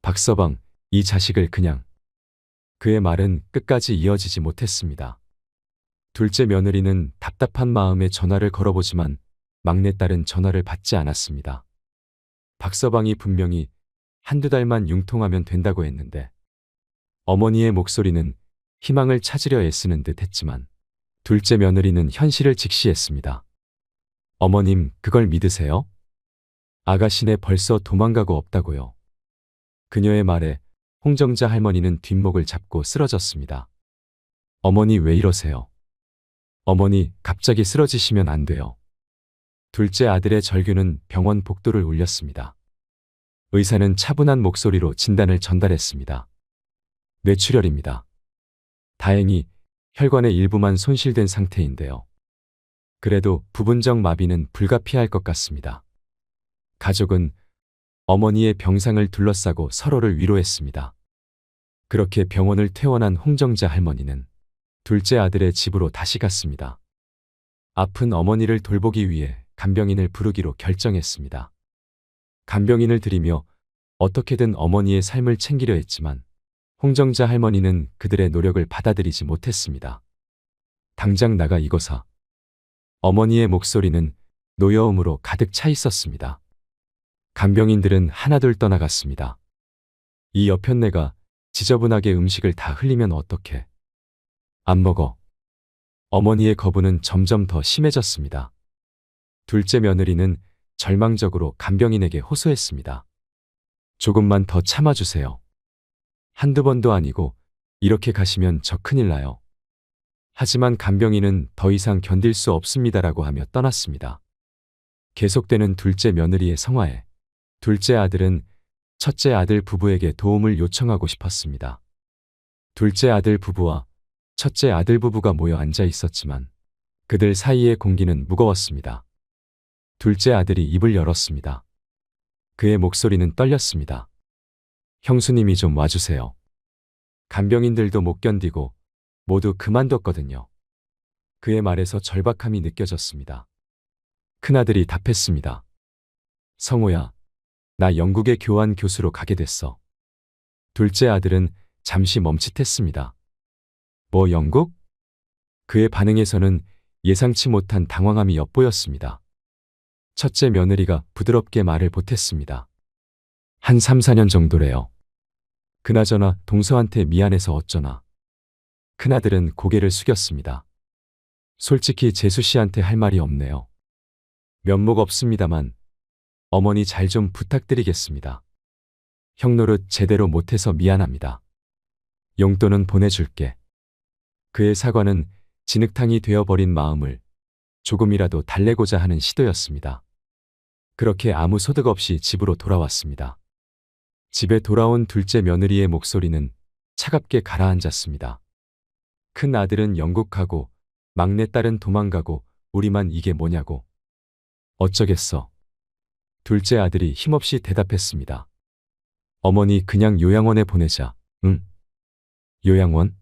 박서방, 이 자식을 그냥. 그의 말은 끝까지 이어지지 못했습니다. 둘째 며느리는 답답한 마음에 전화를 걸어보지만 막내딸은 전화를 받지 않았습니다. 박서방이 분명히 한두 달만 융통하면 된다고 했는데 어머니의 목소리는 희망을 찾으려 애쓰는 듯 했지만 둘째 며느리는 현실을 직시했습니다. 어머님, 그걸 믿으세요? 아가씨네 벌써 도망가고 없다고요. 그녀의 말에 홍정자 할머니는 뒷목을 잡고 쓰러졌습니다. 어머니 왜 이러세요? 어머니, 갑자기 쓰러지시면 안 돼요. 둘째 아들의 절규는 병원 복도를 울렸습니다. 의사는 차분한 목소리로 진단을 전달했습니다. 뇌출혈입니다. 다행히 혈관의 일부만 손실된 상태인데요. 그래도 부분적 마비는 불가피할 것 같습니다. 가족은 어머니의 병상을 둘러싸고 서로를 위로했습니다. 그렇게 병원을 퇴원한 홍정자 할머니는 둘째 아들의 집으로 다시 갔습니다. 아픈 어머니를 돌보기 위해 간병인을 부르기로 결정했습니다. 간병인을 들이며 어떻게든 어머니의 삶을 챙기려 했지만 홍정자 할머니는 그들의 노력을 받아들이지 못했습니다. 당장 나가 이거사. 어머니의 목소리는 노여움으로 가득 차 있었습니다. 간병인들은 하나둘 떠나갔습니다. 이 여편네가 지저분하게 음식을 다 흘리면 어떡해. 안 먹어. 어머니의 거부는 점점 더 심해졌습니다. 둘째 며느리는 절망적으로 간병인에게 호소했습니다. 조금만 더 참아주세요. 한두 번도 아니고 이렇게 가시면 저 큰일 나요. 하지만 간병인은 더 이상 견딜 수 없습니다라고 하며 떠났습니다. 계속되는 둘째 며느리의 성화에 둘째 아들은 첫째 아들 부부에게 도움을 요청하고 싶었습니다. 둘째 아들 부부와 첫째 아들 부부가 모여 앉아 있었지만 그들 사이의 공기는 무거웠습니다. 둘째 아들이 입을 열었습니다. 그의 목소리는 떨렸습니다. 형수님이 좀 와주세요. 간병인들도 못 견디고 모두 그만뒀거든요. 그의 말에서 절박함이 느껴졌습니다. 큰아들이 답했습니다. 성호야, 나 영국에 교환 교수로 가게 됐어. 둘째 아들은 잠시 멈칫했습니다. 뭐 영국? 그의 반응에서는 예상치 못한 당황함이 엿보였습니다. 첫째 며느리가 부드럽게 말을 보탰습니다. 한 3, 4년 정도래요. 그나저나 동서한테 미안해서 어쩌나. 큰아들은 고개를 숙였습니다. 솔직히 재수 씨한테 할 말이 없네요. 면목 없습니다만 어머니 잘 좀 부탁드리겠습니다. 형 노릇 제대로 못해서 미안합니다. 용돈은 보내줄게. 그의 사과는 진흙탕이 되어버린 마음을 조금이라도 달래고자 하는 시도였습니다. 그렇게 아무 소득 없이 집으로 돌아왔습니다. 집에 돌아온 둘째 며느리의 목소리는 차갑게 가라앉았습니다. 큰 아들은 영국 가고 막내딸은 도망가고 우리만 이게 뭐냐고. 어쩌겠어. 둘째 아들이 힘없이 대답했습니다. 어머니 그냥 요양원에 보내자. 응? 요양원?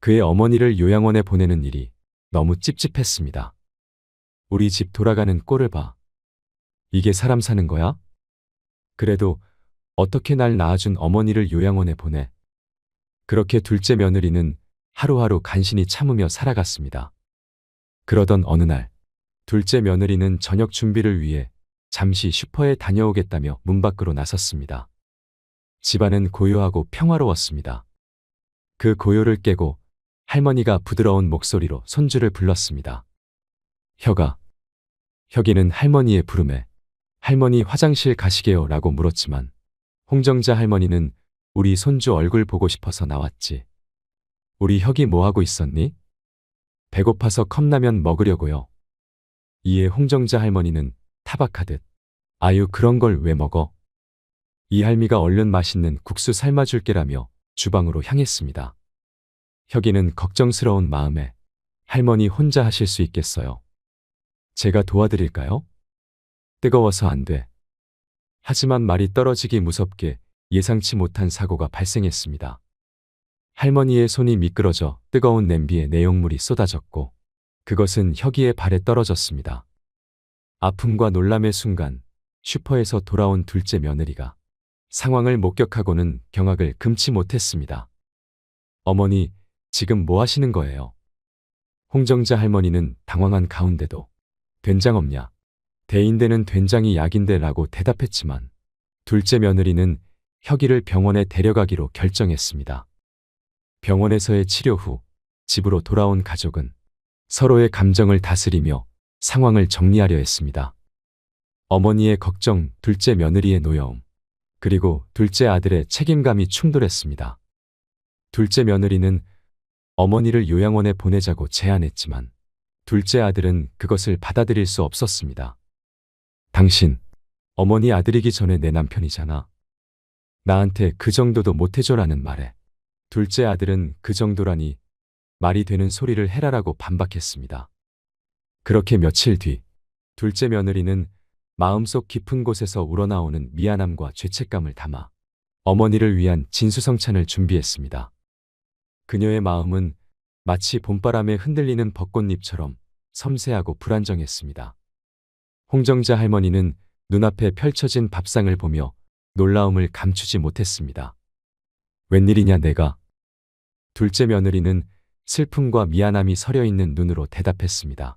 그의 어머니를 요양원에 보내는 일이 너무 찝찝했습니다. 우리 집 돌아가는 꼴을 봐. 이게 사람 사는 거야? 그래도 어떻게 날 낳아준 어머니를 요양원에 보내. 그렇게 둘째 며느리는 하루하루 간신히 참으며 살아갔습니다. 그러던 어느 날, 둘째 며느리는 저녁 준비를 위해 잠시 슈퍼에 다녀오겠다며 문 밖으로 나섰습니다. 집안은 고요하고 평화로웠습니다. 그 고요를 깨고 할머니가 부드러운 목소리로 손주를 불렀습니다. 혁아. 혁이는 할머니의 부름에 할머니 화장실 가시게요 라고 물었지만 홍정자 할머니는 우리 손주 얼굴 보고 싶어서 나왔지. 우리 혁이 뭐하고 있었니? 배고파서 컵라면 먹으려고요. 이에 홍정자 할머니는 타박하듯 아유 그런 걸 왜 먹어? 이 할미가 얼른 맛있는 국수 삶아줄게라며 주방으로 향했습니다. 혁이는 걱정스러운 마음에 할머니 혼자 하실 수 있겠어요? 제가 도와드릴까요? 뜨거워서 안 돼. 하지만 말이 떨어지기 무섭게 예상치 못한 사고가 발생했습니다. 할머니의 손이 미끄러져 뜨거운 냄비에 내용물이 쏟아졌고 그것은 혁이의 발에 떨어졌습니다. 아픔과 놀람의 순간 슈퍼에서 돌아온 둘째 며느리가 상황을 목격하고는 경악을 금치 못했습니다. 어머니, 지금 뭐 하시는 거예요? 홍정자 할머니는 당황한 가운데도 된장 없냐? 대인되는 된장이 약인데 라고 대답했지만 둘째 며느리는 혁이를 병원에 데려가기로 결정했습니다. 병원에서의 치료 후 집으로 돌아온 가족은 서로의 감정을 다스리며 상황을 정리하려 했습니다. 어머니의 걱정, 둘째 며느리의 노여움, 그리고 둘째 아들의 책임감이 충돌했습니다. 둘째 며느리는 어머니를 요양원에 보내자고 제안했지만 둘째 아들은 그것을 받아들일 수 없었습니다. 당신, 어머니 아들이기 전에 내 남편이잖아. 나한테 그 정도도 못해줘라는 말에 둘째 아들은 그 정도라니 말이 되는 소리를 해라라고 반박했습니다. 그렇게 며칠 뒤 둘째 며느리는 마음속 깊은 곳에서 우러나오는 미안함과 죄책감을 담아 어머니를 위한 진수성찬을 준비했습니다. 그녀의 마음은 마치 봄바람에 흔들리는 벚꽃잎처럼 섬세하고 불안정했습니다. 홍정자 할머니는 눈앞에 펼쳐진 밥상을 보며 놀라움을 감추지 못했습니다. 웬일이냐 내가? 둘째 며느리는 슬픔과 미안함이 서려있는 눈으로 대답했습니다.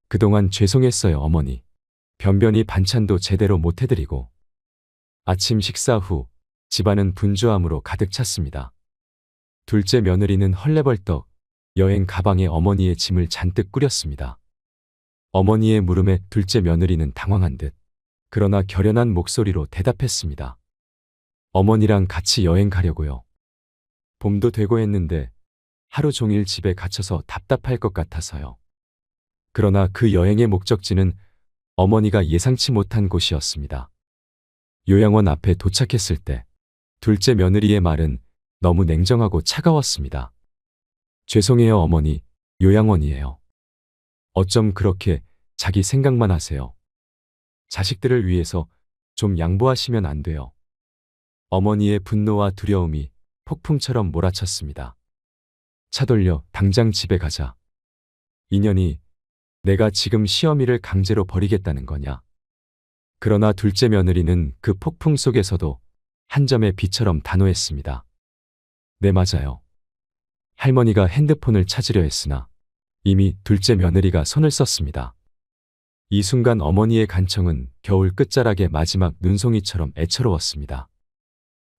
그동안 죄송했어요 어머니. 변변히 반찬도 제대로 못 해드리고. 아침 식사 후 집안은 분주함으로 가득 찼습니다. 둘째 며느리는 헐레벌떡 여행 가방에 어머니의 짐을 잔뜩 꾸렸습니다. 어머니의 물음에 둘째 며느리는 당황한 듯 그러나 결연한 목소리로 대답했습니다. 어머니랑 같이 여행 가려고요. 봄도 되고 했는데 하루 종일 집에 갇혀서 답답할 것 같아서요. 그러나 그 여행의 목적지는 어머니가 예상치 못한 곳이었습니다. 요양원 앞에 도착했을 때 둘째 며느리의 말은 너무 냉정하고 차가웠습니다. 죄송해요 어머니, 요양원이에요. 어쩜 그렇게 자기 생각만 하세요. 자식들을 위해서 좀 양보하시면 안 돼요. 어머니의 분노와 두려움이 폭풍처럼 몰아쳤습니다. 차 돌려 당장 집에 가자. 인연이 내가 지금 시어미를 강제로 버리겠다는 거냐. 그러나 둘째 며느리는 그 폭풍 속에서도 한 점의 빛처럼 단호했습니다. 네 맞아요. 할머니가 핸드폰을 찾으려 했으나 이미 둘째 며느리가 손을 썼습니다. 이 순간 어머니의 간청은 겨울 끝자락의 마지막 눈송이처럼 애처로웠습니다.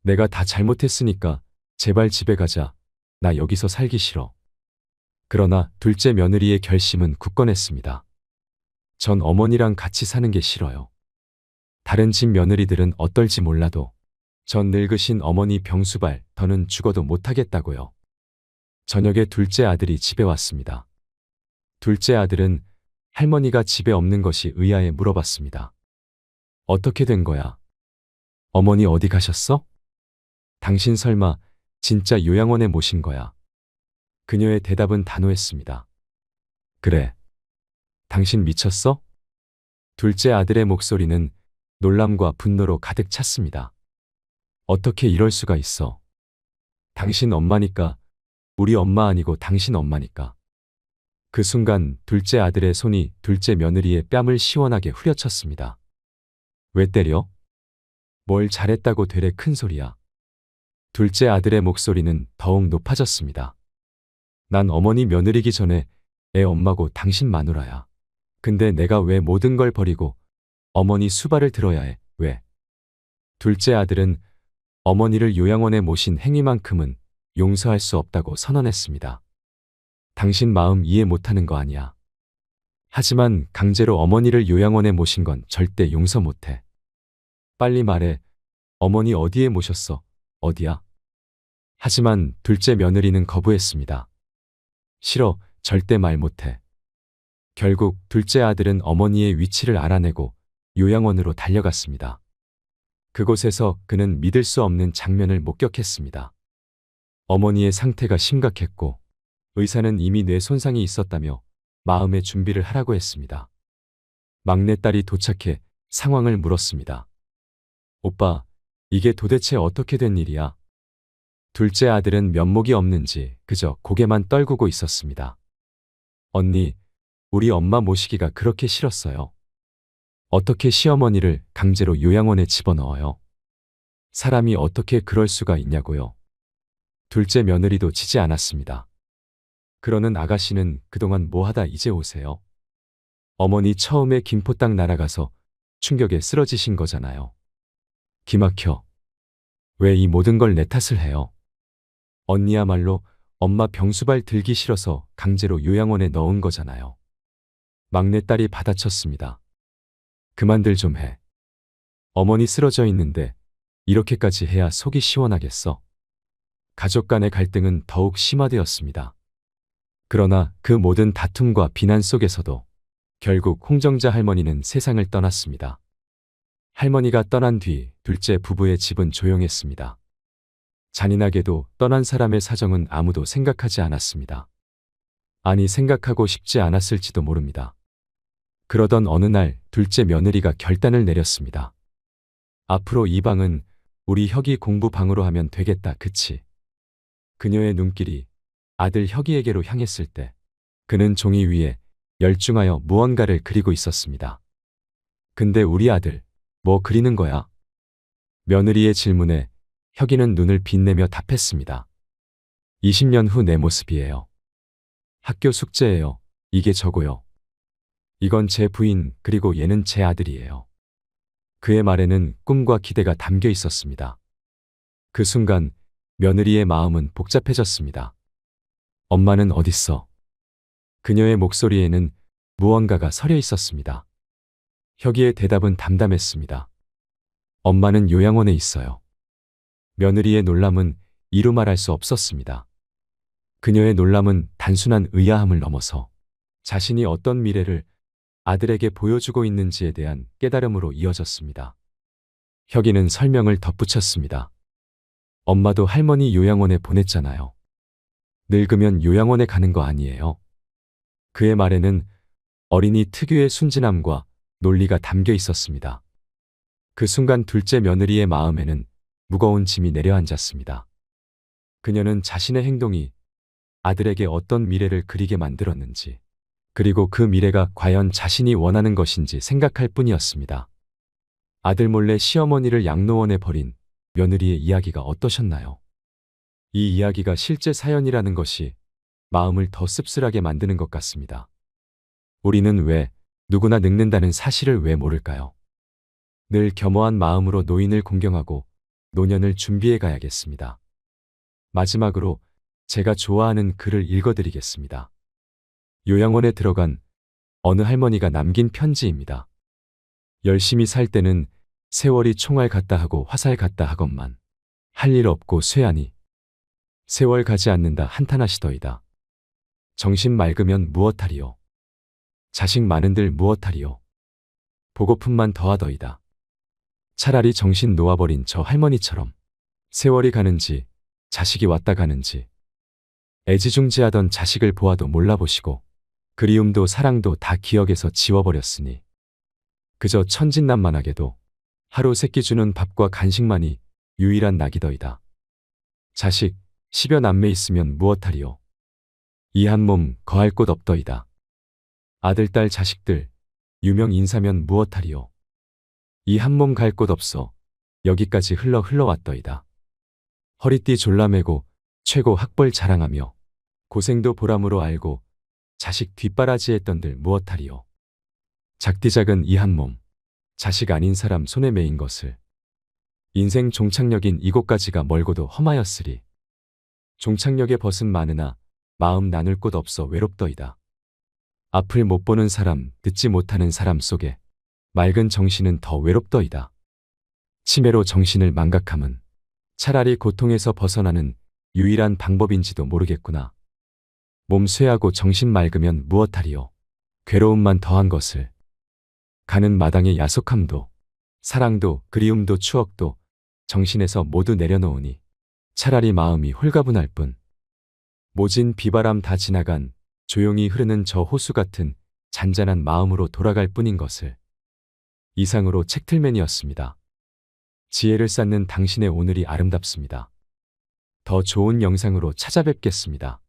내가 다 잘못했으니까 제발 집에 가자. 나 여기서 살기 싫어. 그러나 둘째 며느리의 결심은 굳건했습니다. 전 어머니랑 같이 사는 게 싫어요. 다른 집 며느리들은 어떨지 몰라도 전 늙으신 어머니 병수발 더는 죽어도 못하겠다고요. 저녁에 둘째 아들이 집에 왔습니다. 둘째 아들은 할머니가 집에 없는 것이 의아해 물어봤습니다. 어떻게 된 거야? 어머니 어디 가셨어? 당신 설마 진짜 요양원에 모신 거야? 그녀의 대답은 단호했습니다. 그래. 당신 미쳤어? 둘째 아들의 목소리는 놀람과 분노로 가득 찼습니다. 어떻게 이럴 수가 있어? 당신 엄마니까, 우리 엄마 아니고 당신 엄마니까. 그 순간 둘째 아들의 손이 둘째 며느리의 뺨을 시원하게 후려쳤습니다. 왜 때려? 뭘 잘했다고 되레 큰 소리야. 둘째 아들의 목소리는 더욱 높아졌습니다. 난 어머니 며느리기 전에 애 엄마고 당신 마누라야. 근데 내가 왜 모든 걸 버리고 어머니 수발을 들어야 해? 왜? 둘째 아들은 어머니를 요양원에 모신 행위만큼은 용서할 수 없다고 선언했습니다. 당신 마음 이해 못하는 거 아니야. 하지만 강제로 어머니를 요양원에 모신 건 절대 용서 못해. 빨리 말해. 어머니 어디에 모셨어? 어디야? 하지만 둘째 며느리는 거부했습니다. 싫어, 절대 말 못해. 결국 둘째 아들은 어머니의 위치를 알아내고 요양원으로 달려갔습니다. 그곳에서 그는 믿을 수 없는 장면을 목격했습니다. 어머니의 상태가 심각했고 의사는 이미 뇌 손상이 있었다며 마음의 준비를 하라고 했습니다. 막내딸이 도착해 상황을 물었습니다. 오빠, 이게 도대체 어떻게 된 일이야? 둘째 아들은 면목이 없는지 그저 고개만 떨구고 있었습니다. 언니, 우리 엄마 모시기가 그렇게 싫었어요. 어떻게 시어머니를 강제로 요양원에 집어넣어요? 사람이 어떻게 그럴 수가 있냐고요. 둘째 며느리도 지지 않았습니다. 그러는 아가씨는 그동안 뭐하다 이제 오세요? 어머니 처음에 김포 땅 날아가서 충격에 쓰러지신 거잖아요. 기막혀. 왜 이 모든 걸 내 탓을 해요? 언니야말로 엄마 병수발 들기 싫어서 강제로 요양원에 넣은 거잖아요. 막내딸이 받아쳤습니다. 그만들 좀 해. 어머니 쓰러져 있는데 이렇게까지 해야 속이 시원하겠어? 가족 간의 갈등은 더욱 심화되었습니다. 그러나 그 모든 다툼과 비난 속에서도 결국 홍정자 할머니는 세상을 떠났습니다. 할머니가 떠난 뒤 둘째 부부의 집은 조용했습니다. 잔인하게도 떠난 사람의 사정은 아무도 생각하지 않았습니다. 아니, 생각하고 싶지 않았을지도 모릅니다. 그러던 어느 날 둘째 며느리가 결단을 내렸습니다. 앞으로 이 방은 우리 혁이 공부 방으로 하면 되겠다, 그치? 그녀의 눈길이 아들 혁이에게로 향했을 때 그는 종이 위에 열중하여 무언가를 그리고 있었습니다. 근데 우리 아들, 뭐 그리는 거야? 며느리의 질문에 혁이는 눈을 빛내며 답했습니다. 20년 후 내 모습이에요. 학교 숙제예요. 이게 저고요. 이건 제 부인, 그리고 얘는 제 아들이에요. 그의 말에는 꿈과 기대가 담겨 있었습니다. 그 순간 며느리의 마음은 복잡해졌습니다. 엄마는 어딨어? 그녀의 목소리에는 무언가가 서려 있었습니다. 혁이의 대답은 담담했습니다. 엄마는 요양원에 있어요. 며느리의 놀람은 이루 말할 수 없었습니다. 그녀의 놀람은 단순한 의아함을 넘어서 자신이 어떤 미래를 아들에게 보여주고 있는지에 대한 깨달음으로 이어졌습니다. 혁이는 설명을 덧붙였습니다. 엄마도 할머니 요양원에 보냈잖아요. 늙으면 요양원에 가는 거 아니에요. 그의 말에는 어린이 특유의 순진함과 논리가 담겨 있었습니다. 그 순간 둘째 며느리의 마음에는 무거운 짐이 내려앉았습니다. 그녀는 자신의 행동이 아들에게 어떤 미래를 그리게 만들었는지, 그리고 그 미래가 과연 자신이 원하는 것인지 생각할 뿐이었습니다. 아들 몰래 시어머니를 양로원에 버린 며느리의 이야기가 어떠셨나요? 이 이야기가 실제 사연이라는 것이 마음을 더 씁쓸하게 만드는 것 같습니다. 우리는 왜 누구나 늙는다는 사실을 왜 모를까요? 늘 겸허한 마음으로 노인을 공경하고 노년을 준비해 가야겠습니다. 마지막으로 제가 좋아하는 글을 읽어드리겠습니다. 요양원에 들어간 어느 할머니가 남긴 편지입니다. 열심히 살 때는 세월이 총알 같다 하고 화살 같다 하건만 할 일 없고 쇠하니 세월 가지 않는다 한탄하시더이다. 정신 맑으면 무엇하리요? 자식 많은들 무엇하리요? 보고품만 더하더이다. 차라리 정신 놓아버린 저 할머니처럼 세월이 가는지 자식이 왔다 가는지 애지중지하던 자식을 보아도 몰라보시고 그리움도 사랑도 다 기억에서 지워버렸으니 그저 천진난만하게도 하루 세끼 주는 밥과 간식만이 유일한 낙이더이다. 자식 10여 남매 있으면 무엇하리요? 이 한 몸 거할 곳 없더이다. 아들, 딸, 자식들 유명 인사면 무엇하리요? 이 한 몸 갈 곳 없어 여기까지 흘러왔더이다. 허리띠 졸라매고 최고 학벌 자랑하며 고생도 보람으로 알고 자식 뒷바라지 했던들 무엇하리요? 작디 작은 이 한 몸 자식 아닌 사람 손에 매인 것을 인생 종착역인 이곳까지가 멀고도 험하였으리. 종착역에 벗은 많으나 마음 나눌 곳 없어 외롭더이다. 앞을 못 보는 사람, 듣지 못하는 사람 속에 맑은 정신은 더 외롭더이다. 치매로 정신을 망각함은 차라리 고통에서 벗어나는 유일한 방법인지도 모르겠구나. 몸 쇠하고 정신 맑으면 무엇하리요? 괴로움만 더한 것을. 가는 마당의 야속함도 사랑도 그리움도 추억도 정신에서 모두 내려놓으니 차라리 마음이 홀가분할 뿐. 모진 비바람 다 지나간 조용히 흐르는 저 호수 같은 잔잔한 마음으로 돌아갈 뿐인 것을. 이상으로 책틀맨이었습니다. 지혜를 쌓는 당신의 오늘이 아름답습니다. 더 좋은 영상으로 찾아뵙겠습니다.